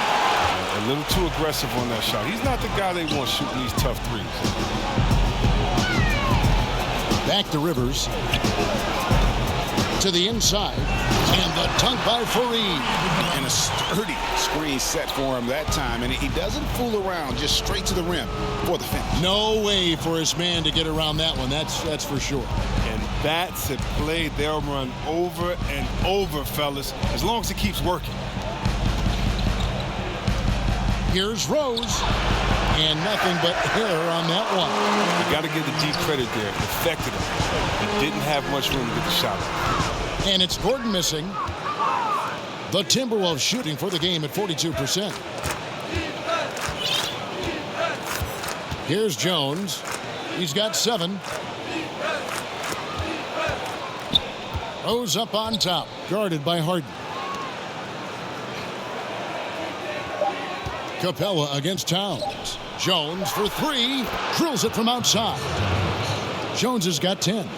A little too aggressive on that shot. He's not the guy they want shooting these tough threes. Back to Rivers. To the inside. And the dunk by Fareed. And a sturdy screen set for him that time. And he doesn't fool around, just straight to the rim for the finish. No way for his man to get around that one. That's for sure. And that's a play they'll run over and over, fellas, as long as it keeps working. Here's Rose. And nothing but error on that one. You got to give the D credit there. It affected him. He didn't have much room to get the shot off. And it's Gordon missing. The Timberwolves shooting for the game at 42%. Here's Jones. He's got 7. Rose up on top, guarded by Harden. Capella against Towns. Jones for 3. Drills it from outside. Jones has got 10.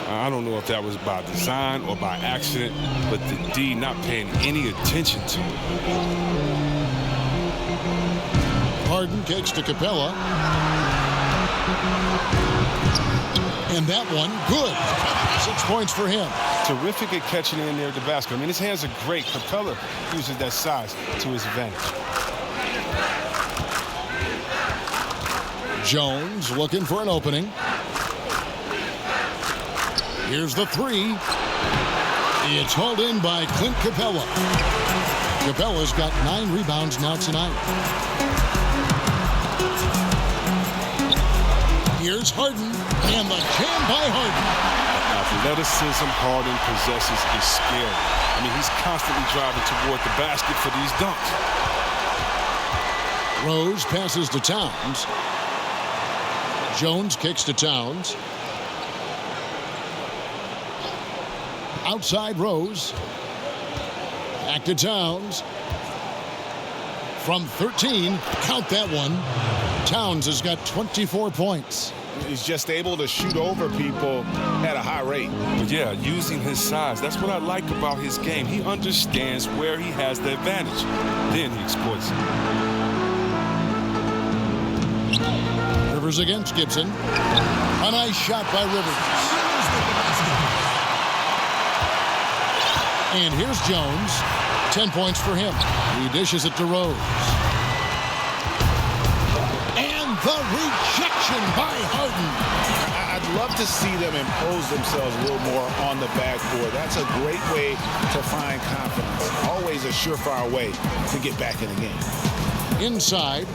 I don't know if that was by design or by accident, but the D not paying any attention to it. Harden kicks to Capella. And that one, good. 6 points for him. Terrific at catching it in there at the basket. I mean, his hands are great. Capella uses that size to his advantage. Jones looking for an opening. Here's the 3. It's hauled in by Clint Capella. Capella's got 9 rebounds now tonight. Here's Harden, and the jam by Harden. Athleticism Harden possesses is scary. I mean, he's constantly driving toward the basket for these dunks. Rose passes to Towns. Jones kicks to Towns. Outside Rose. Back to Towns. From 13, count that one. Towns has got 24 points. He's just able to shoot over people at a high rate. But yeah, using his size, that's what I like about his game. He understands where he has the advantage. Then he exploits it. Rivers against Gibson. A nice shot by Rivers. And here's Jones. 10 points for him. He dishes it to Rose. And the rejection by Harden. I'd love to see them impose themselves a little more on the backboard. That's a great way to find confidence. Always a surefire way to get back in the game. Inside,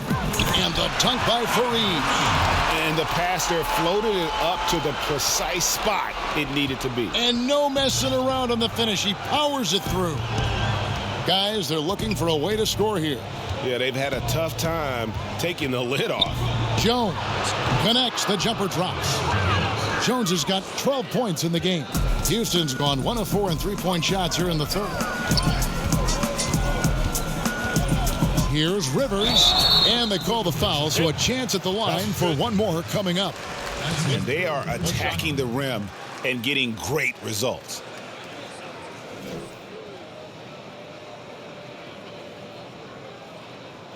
and the dunk by Fareed. And the pass there floated it up to the precise spot it needed to be. And no messing around on the finish. He powers it through. Guys, they're looking for a way to score here. Yeah, they've had a tough time taking the lid off. Jones connects. The jumper drops. Jones has got 12 points in the game. Houston's gone 1 of 4 in three-point shots here in the third. Here's Rivers, and they call the foul, so a chance at the line for one more coming up. And they are attacking the rim and getting great results.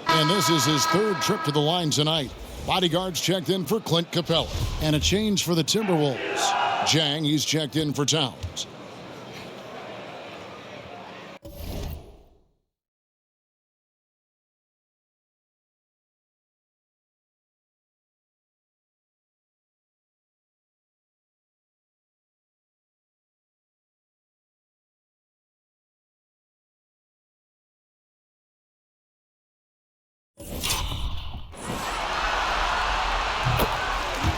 And this is his third trip to the line tonight. Bodyguards checked in for Clint Capella. And a change for the Timberwolves. Jang, he's checked in for Towns.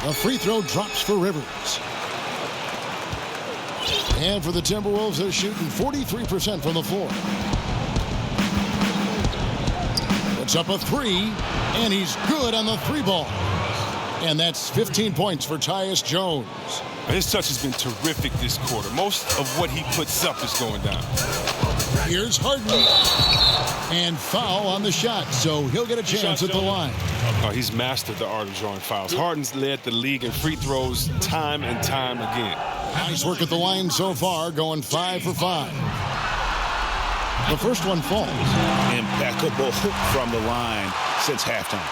A free throw drops for Rivers. And for the Timberwolves, they're shooting 43% from the floor. Puts up a three, and he's good on the three ball. And that's 15 points for Tyus Jones. His touch has been terrific this quarter. Most of what he puts up is going down. Here's Harden. And foul on the shot, so he'll get a chance at the line. Oh, he's mastered the art of drawing fouls. Harden's led the league in free throws time and time again. Nice work at the line so far, going 5 for 5. The first one falls. Impeccable from the line since halftime.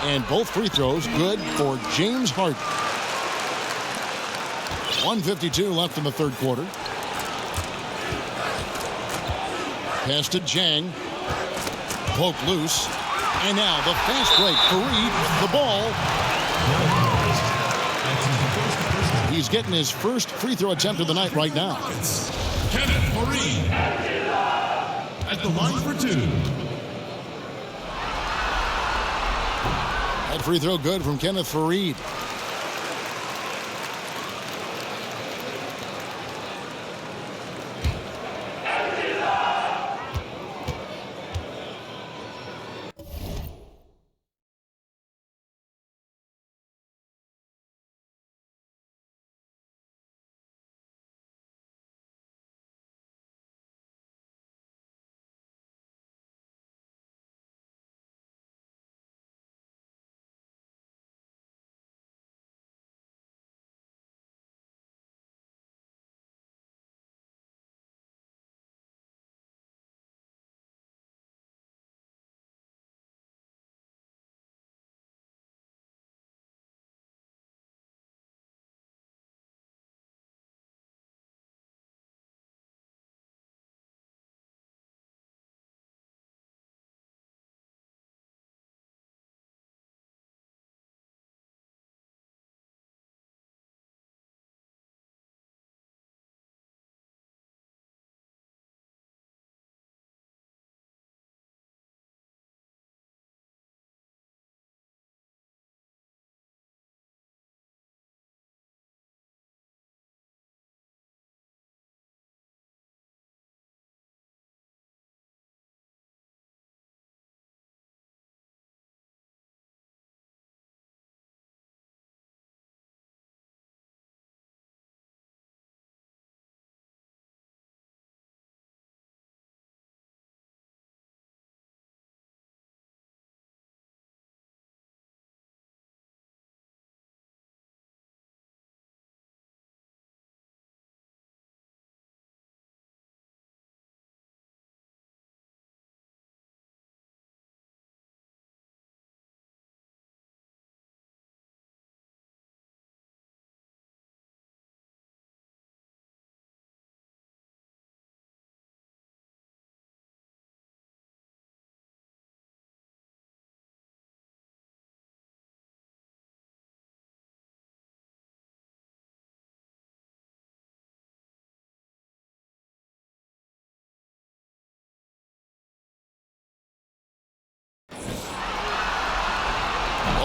And both free throws good for James Harden. 1:52 left in the third quarter. Pass to Jang. Poke loose. And now the fast break. Fareed, the ball. He's getting his first free throw attempt of the night right now. Kenneth Fareed at the line for two. That free throw good from Kenneth Fareed.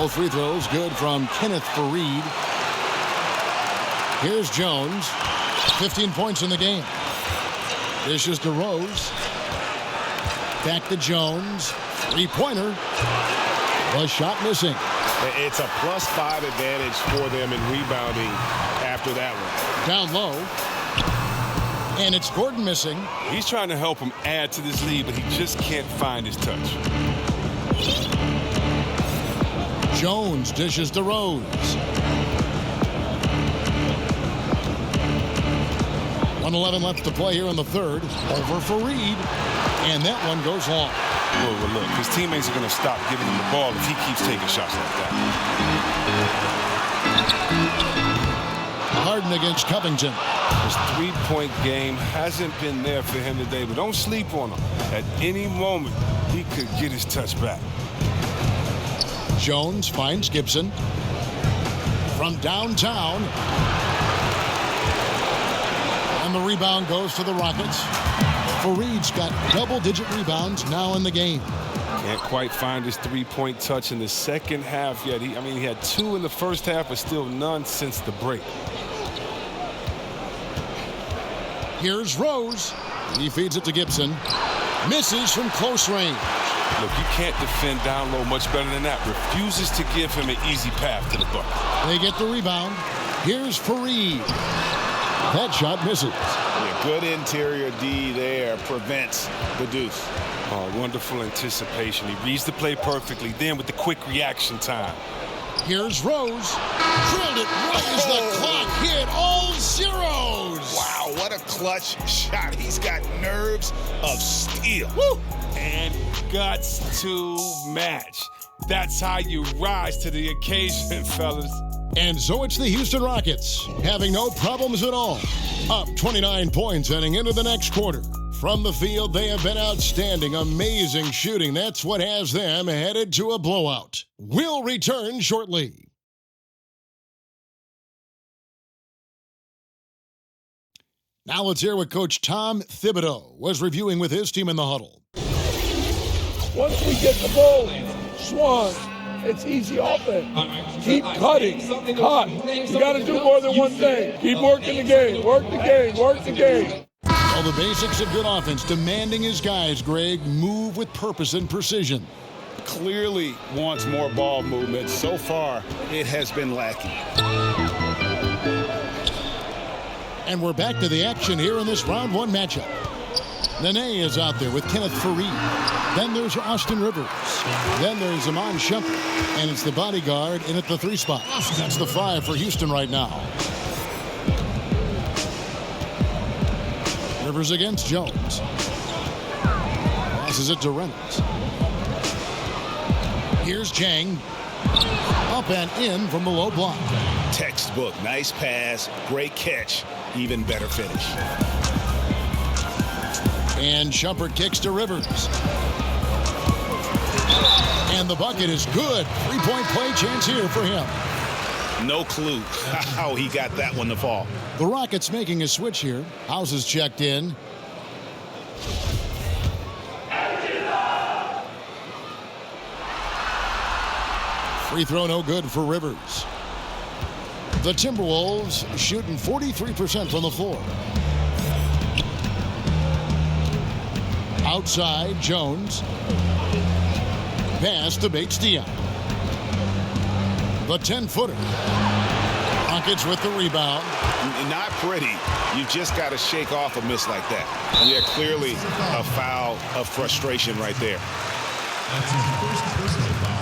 Both free throws good from Kenneth Faried. Here's Jones. 15 points in the game. Dishes to Rose. Back to Jones. Three-pointer. The shot missing. It's a +5 advantage for them in rebounding after that one. Down low. And it's Gordon missing. He's trying to help him add to this lead, but he just can't find his touch. Jones dishes to Rose. 1:11 left to play here in the third. Over Faried. And that one goes long. Well, look, his teammates are going to stop giving him the ball if he keeps taking shots like that. Harden against Covington. His three-point game hasn't been there for him today, but don't sleep on him. At any moment, he could get his touch back. Jones finds Gibson. From downtown. And the rebound goes to the Rockets. Faried's got double-digit rebounds now in the game. Can't quite find his three-point touch in the second half yet. He had 2 in the first half, but still none since the break. Here's Rose. He feeds it to Gibson. Misses from close range. Look, you can't defend down low much better than that. Refuses to give him an easy path to the bucket. They get the rebound. Here's Faried. That shot misses. Yeah, good interior D there prevents the deuce. Oh, wonderful anticipation. He reads the play perfectly. Then with the quick reaction time. Here's Rose. Drilled it right as the clock hit all zeros. Wow, what a clutch shot. He's got nerves of steel. Woo! And guts to match. That's how you rise to the occasion, fellas. And so it's the Houston Rockets, having no problems at all. Up 29 points heading into the next quarter. From the field, they have been outstanding, amazing shooting. That's what has them headed to a blowout. We'll return shortly. Now let's hear what Coach Tom Thibodeau was reviewing with his team in the huddle. Once we get the ball, Swan, it's easy offense. Keep cutting. Cut. You got to do more than one thing. Keep working the game. Work the game. Work the game. All the basics of good offense, demanding his guys, Greg, move with purpose and precision. Clearly wants more ball movement. So far, it has been lacking. And we're back to the action here in this round one matchup. Nene is out there with Kenneth Faried. Then there's Austin Rivers. Then there's Iman Shumpert. And it's the bodyguard in at the 3 spot. That's the 5 for Houston right now. Rivers against Jones. Passes it to Reynolds. Here's Chang. Up and in from the low block. Textbook. Nice pass. Great catch. Even better finish. And Shumpert kicks to Rivers. And the bucket is good. 3-point play chance here for him. No clue how he got that one to fall. The Rockets making a switch here. House is checked in. Free throw no good for Rivers. The Timberwolves shooting 43% from the floor. Outside, Jones. Pass to Bates-Diop. The 10-footer. Rockets with the rebound. Not pretty. You just got to shake off a miss like that. Yeah, clearly a foul of frustration right there. That's his first personal foul.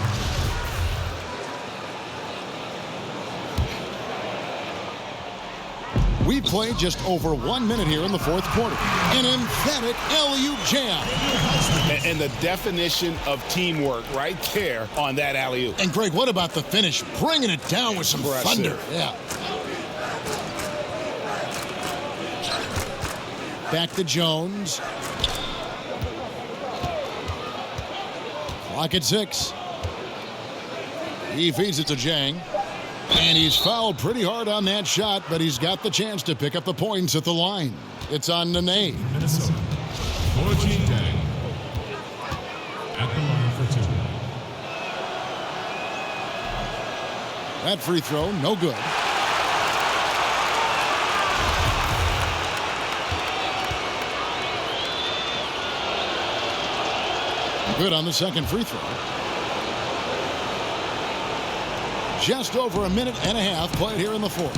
We played just over 1 minute here in the fourth quarter. An emphatic alley-oop jam. And the definition of teamwork right there on that alley-oop. And Greg, what about the finish? Bringing it down with some thunder. Yeah. Back to Jones. Clock at 6. He feeds it to Jang. And he's fouled pretty hard on that shot, but he's got the chance to pick up the points at the line. It's on Nene. Minnesota. 14 Jang. At the line for 2. That free throw, no good. Good on the second free throw. Just over a minute and a half played here in the fourth.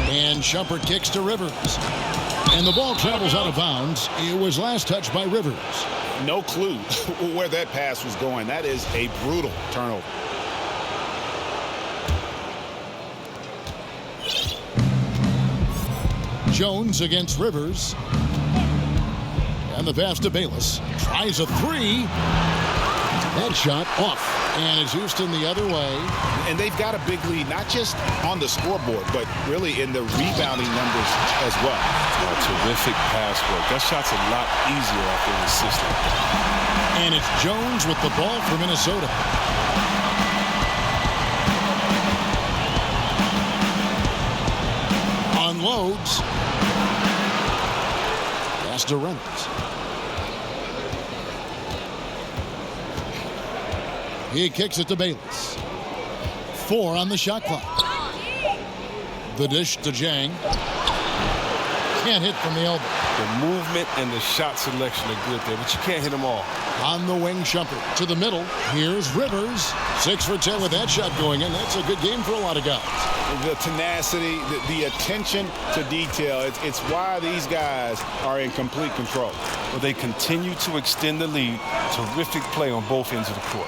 And Shumpert kicks to Rivers. And the ball travels out of bounds. It was last touched by Rivers. No clue where that pass was going. That is a brutal turnover. Jones against Rivers. And the pass to Bayless. Tries a three. That shot off. And it's Houston the other way. And they've got a big lead, not just on the scoreboard, but really in the rebounding numbers as well. Terrific pass work. That shot's a lot easier after an assist. And it's Jones with the ball for Minnesota. Unloads. Pass to Reynolds. He kicks it to Bayless. 4 on the shot clock. The dish to Jang. Can't hit from the elbow. The movement and the shot selection are good there, but you can't hit them all. On the wing, Shumpert to the middle. Here's Rivers. 6 for 10 with that shot going in. That's a good game for a lot of guys. The tenacity, the attention to detail. It's why these guys are in complete control. Well, they continue to extend the lead. Terrific play on both ends of the court.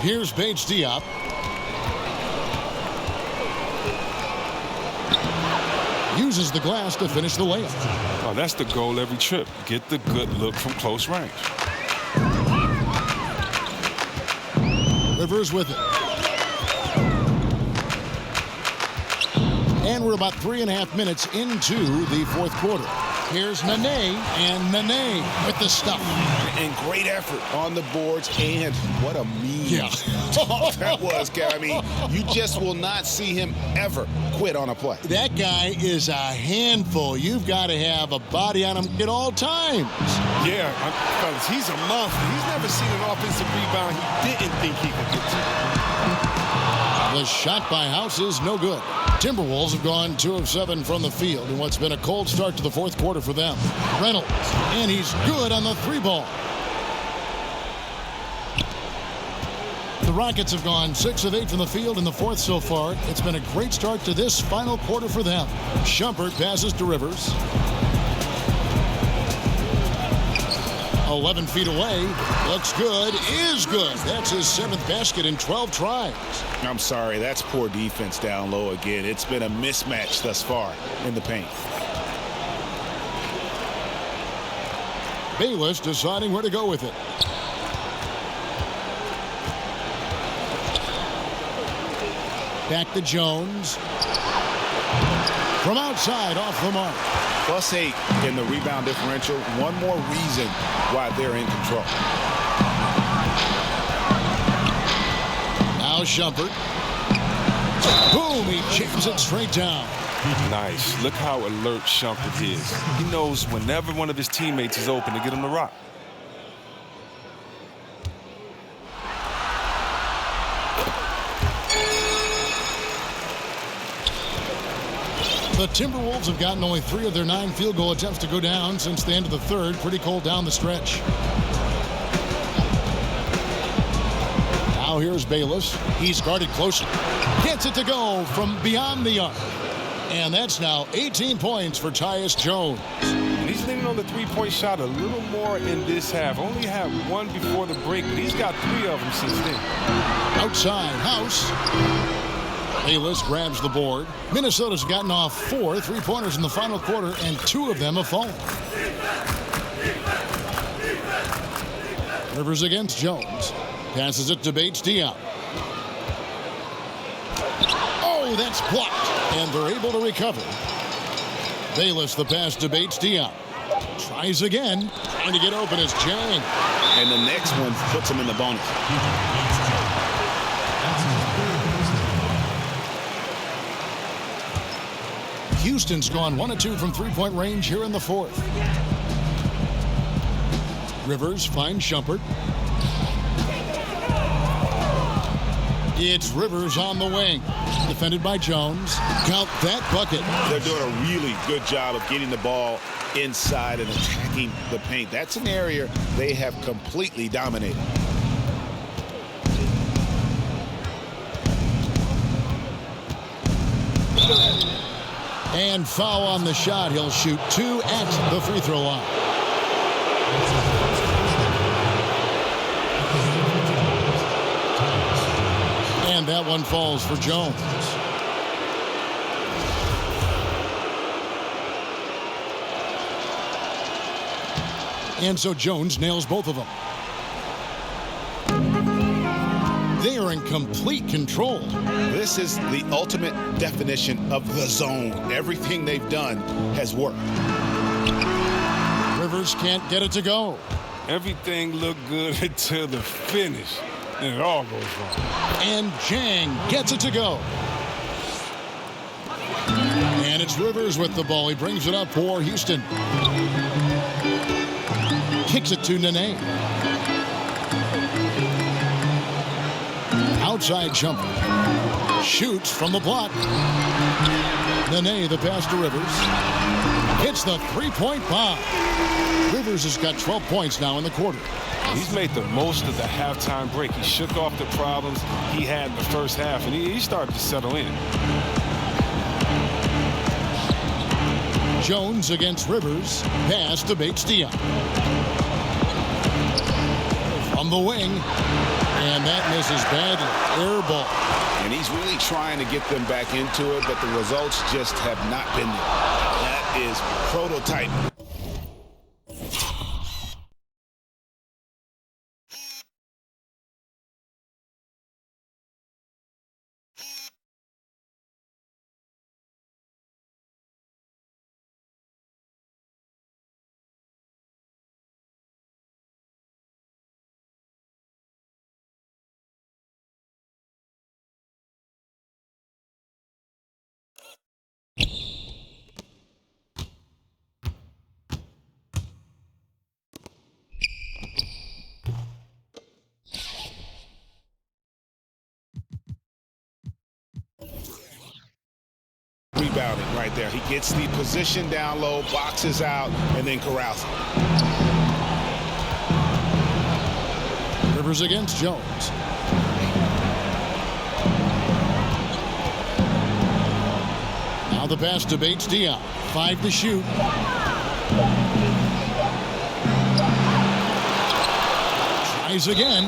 Here's Bates Diop. Uses the glass to finish the layup. Oh, that's the goal every trip. Get the good look from close range. Rivers with it. And we're about 3.5 minutes into the fourth quarter. Here's Nene, and Nene with the stuff. And great effort on the boards, and what a mean that was, Kev. I mean, you just will not see him ever quit on a play. That guy is a handful. You've got to have a body on him at all times. Yeah, fellas, he's a monster. He's never seen an offensive rebound he didn't think he could get to. The shot by House is no good. Timberwolves have gone 2 of 7 from the field in what's been a cold start to the fourth quarter for them. Reynolds, and he's good on the 3-ball. The Rockets have gone 6 of 8 from the field in the fourth so far. It's been a great start to this final quarter for them. Shumpert passes to Rivers. 11 feet away. Looks good. Is good. That's his 7th basket in 12 tries. I'm sorry. That's poor defense down low again. It's been a mismatch thus far in the paint. Bayless deciding where to go with it. Back to Jones. From outside, off the mark. +8 in the rebound differential. One more reason why they're in control. Now Shumpert. Boom, he chips it straight down. Nice. Look how alert Shumpert is. He knows whenever one of his teammates is open to get him to rock. The Timberwolves have gotten only 3 of their 9 field goal attempts to go down since the end of the third. Pretty cold down the stretch. Now here's Bayless. He's guarded closely. Gets it to go from beyond the arc. And that's now 18 points for Tyus Jones. And he's leaning on the three-point shot a little more in this half. Only had 1 before the break, but he's got 3 of them since then. Outside, House. Bayless grabs the board. Minnesota's gotten off 4 3-pointers in the final quarter, and 2 of them have fallen. Rivers against Jones. Passes it to Bates Diop. Oh, that's blocked, and they're able to recover. Bayless the pass to Bates Diop. Tries again. Trying to get open is Jang. And the next one puts him in the bonus. Houston's gone 1 of 2 from 3-point range here in the fourth. Rivers finds Shumpert. It's Rivers on the wing. Defended by Jones. Count that bucket. They're doing a really good job of getting the ball inside and attacking the paint. That's an area they have completely dominated. And foul on the shot. He'll shoot 2 at the free throw line. And that one falls for Jones. And so Jones nails both of them. They are in complete control. This is the ultimate definition of the zone. Everything they've done has worked. Rivers can't get it to go. Everything looked good until the finish, and it all goes wrong. And Jang gets it to go. And it's Rivers with the ball. He brings it up for Houston. Kicks it to Nene. Outside jumper. Shoots from the block. Nene, the pass to Rivers. Hits the three-point bomb. Rivers has got 12 points now in the quarter. He's made the most of the halftime break. He shook off the problems he had in the first half, and he started to settle in. Jones against Rivers. Pass to Bates-Diop. From the wing. And that misses badly. Air ball. And he's really trying to get them back into it, but the results just have not been there. That is prototype. Rebounding right there. He gets the position down low, boxes out, and then corrals it. Rivers against Jones. Now the pass to Bates-Diop. 5 to shoot. Tries again.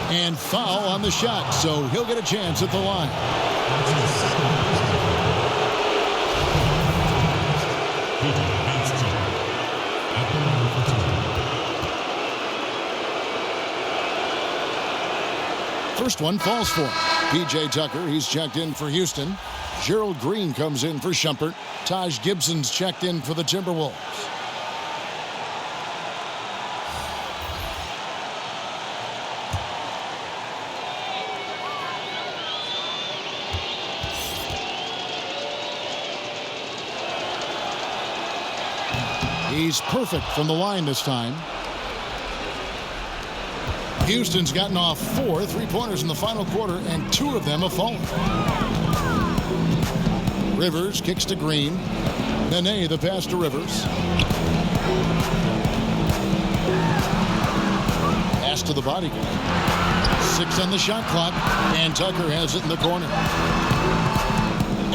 And foul on the shot, so he'll get a chance at the line. First one falls for him. P.J. Tucker, he's checked in for Houston. Gerald Green comes in for Shumpert. Taj Gibson's checked in for the Timberwolves. He's perfect from the line this time. Houston's gotten off 4 3-pointers in the final quarter, and 2 of them have fallen. Rivers kicks to Green. Nene, the pass to Rivers. Pass to the body guard. 6 on the shot clock, and Tucker has it in the corner.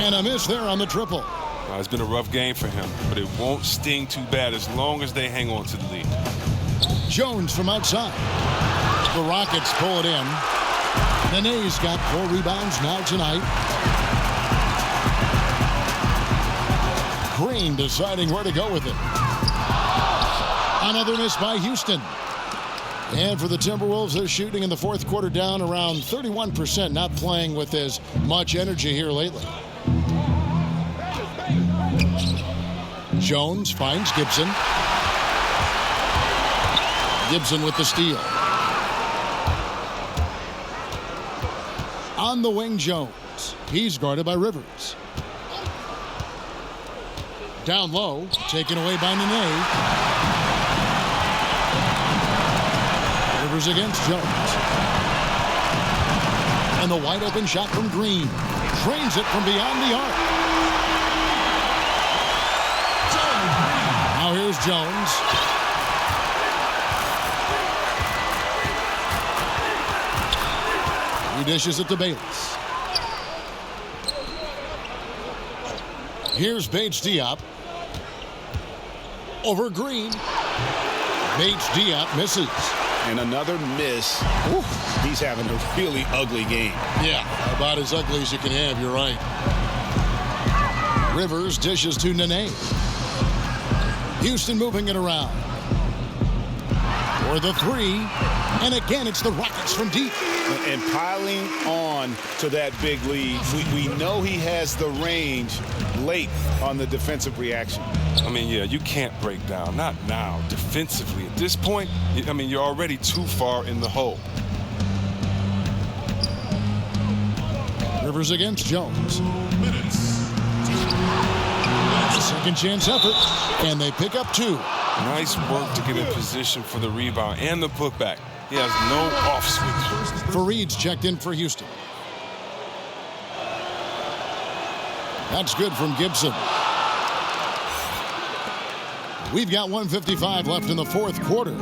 And a miss there on the triple. It's been a rough game for him, but it won't sting too bad as long as they hang on to the lead. Jones from outside. The Rockets pull it in. Nene's got 4 rebounds now tonight. Green deciding where to go with it. Another miss by Houston. And for the Timberwolves, they're shooting in the fourth quarter down around 31%, not playing with as much energy here lately. Jones finds Gibson. Gibson with the steal. On the wing, Jones. He's guarded by Rivers. Down low, taken away by Nene. Rivers against Jones. And the wide open shot from Green. Drains it from beyond the arc. Now here's Jones. He dishes it to Bayless. Here's Bates Diop. Over Green. Bates Diop misses. And another miss. Ooh, he's having a really ugly game. Yeah, about as ugly as you can have, you're right. Rivers dishes to Nene. Houston moving it around. For the three. And again, it's the Rockets from deep. And piling on to that big lead. We know he has the range late on the defensive reaction. I mean, yeah, you can't break down. Not now. Defensively, at this point, I mean, you're already too far in the hole. Rivers against Jones. Second chance effort, and they pick up two. Nice work to get in position for the rebound and the putback. He has no off switch. Fareed's checked in for Houston. That's good from Gibson. We've got 1:55 left in the fourth quarter. At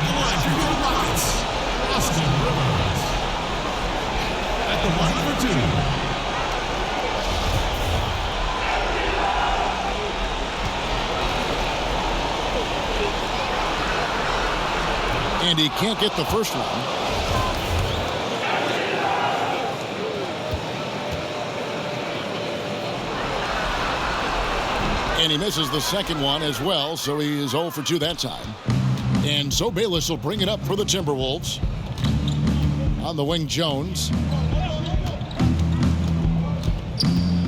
the line for your Rockets, Austin Rivers. At the line for two. And he can't get the first one. And he misses the second one as well, so he is 0 for 2 that time. And so Bayless will bring it up for the Timberwolves. On the wing, Jones.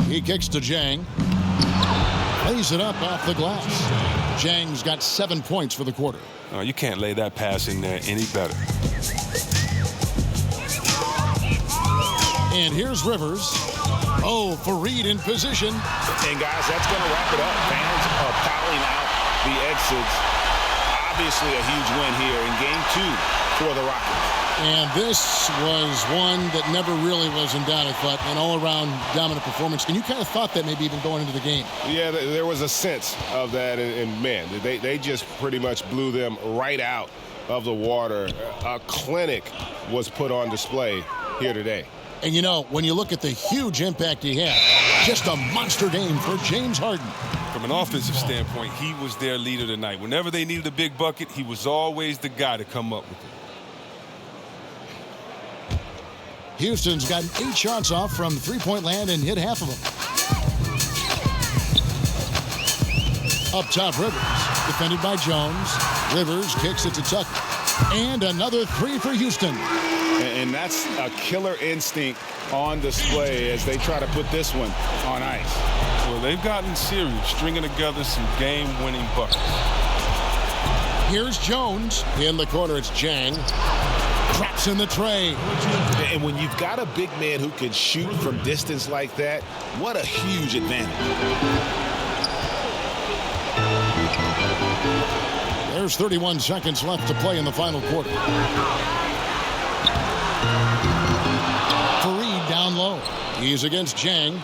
He kicks to Jang. Lays it up off the glass. Jang's got 7 points for the quarter. Oh, you can't lay that pass in there any better. And here's Rivers. Oh, Fareed in position. And guys, that's going to wrap it up. Fans are piling out the exits. Obviously a huge win here in game 2 for the Rockets. And this was one that never really was in doubt, I thought, an all-around dominant performance. And you kind of thought that maybe even going into the game. Yeah, there was a sense of that, and man, they just pretty much blew them right out of the water. A clinic was put on display here today. And you know, when you look at the huge impact he had, just a monster game for James Harden. From an offensive standpoint, he was their leader tonight. Whenever they needed a big bucket, he was always the guy to come up with it. Houston's gotten 8 shots off from three-point land and hit half of them. Up top, Rivers. Defended by Jones. Rivers kicks it to Tucker. And another 3 for Houston. And that's a killer instinct on display as they try to put this one on ice. Well, they've gotten serious, stringing together some game-winning buckets. Here's Jones. In the corner, it's Jang. Drops in the tray. And when you've got a big man who can shoot from distance like that, what a huge advantage. There's 31 seconds left to play in the final quarter. Fareed down low. He's against Jang.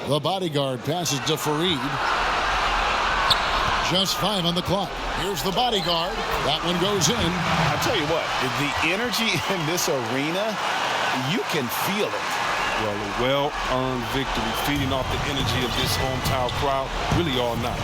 The bodyguard passes to Fareed. Just 5 on the clock. Here's the bodyguard. That one goes in. I'll tell you what, the energy in this arena, you can feel it. Well, a well-earned victory, feeding off the energy of this hometown crowd really all night.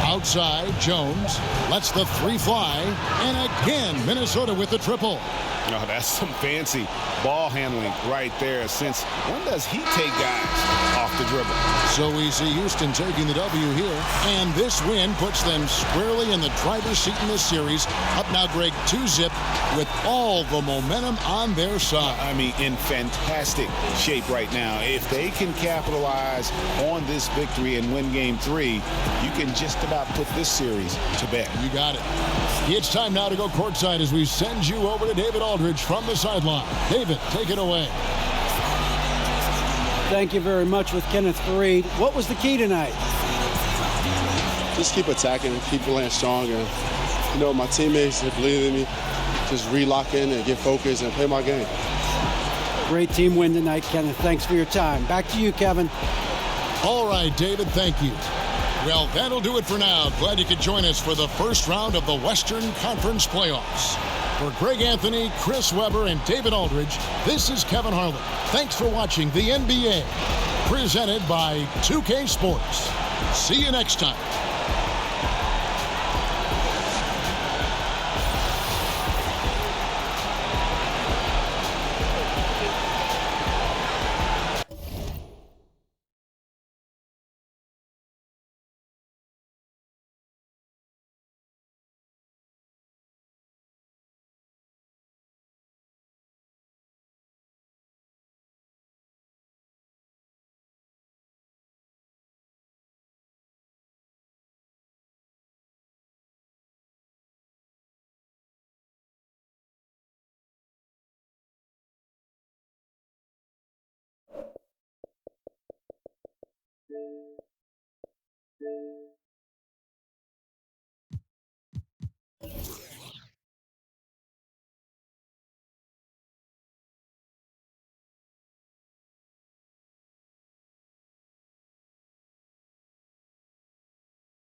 Outside, Jones lets the 3 fly. And again, Minnesota with the triple. Oh, that's some fancy ball handling right there. Since when does he take guys off the dribble? So we see Houston taking the W here. And this win puts them squarely in the driver's seat in this series. Up now, Greg, 2-zip with all the momentum on their side. I mean, in fantastic shape right now. If they can capitalize on this victory and win game 3, you can just about not put this series to bed. You got it. It's time now to go courtside as we send you over to David Aldridge from the sideline. David, take it away. Thank you very much with Kenneth Fareed. What was the key tonight? Just keep attacking, keep playing strong, and my teammates, they believe in me. Just relock in and get focused and play my game. Great team win tonight, Kenneth. Thanks for your time. Back to you, Kevin. All right, David, thank you. Well, that'll do it for now. Glad you could join us for the first round of the Western Conference Playoffs. For Greg Anthony, Chris Webber, and David Aldridge, this is Kevin Harlan. Thanks for watching the NBA, presented by 2K Sports. See you next time.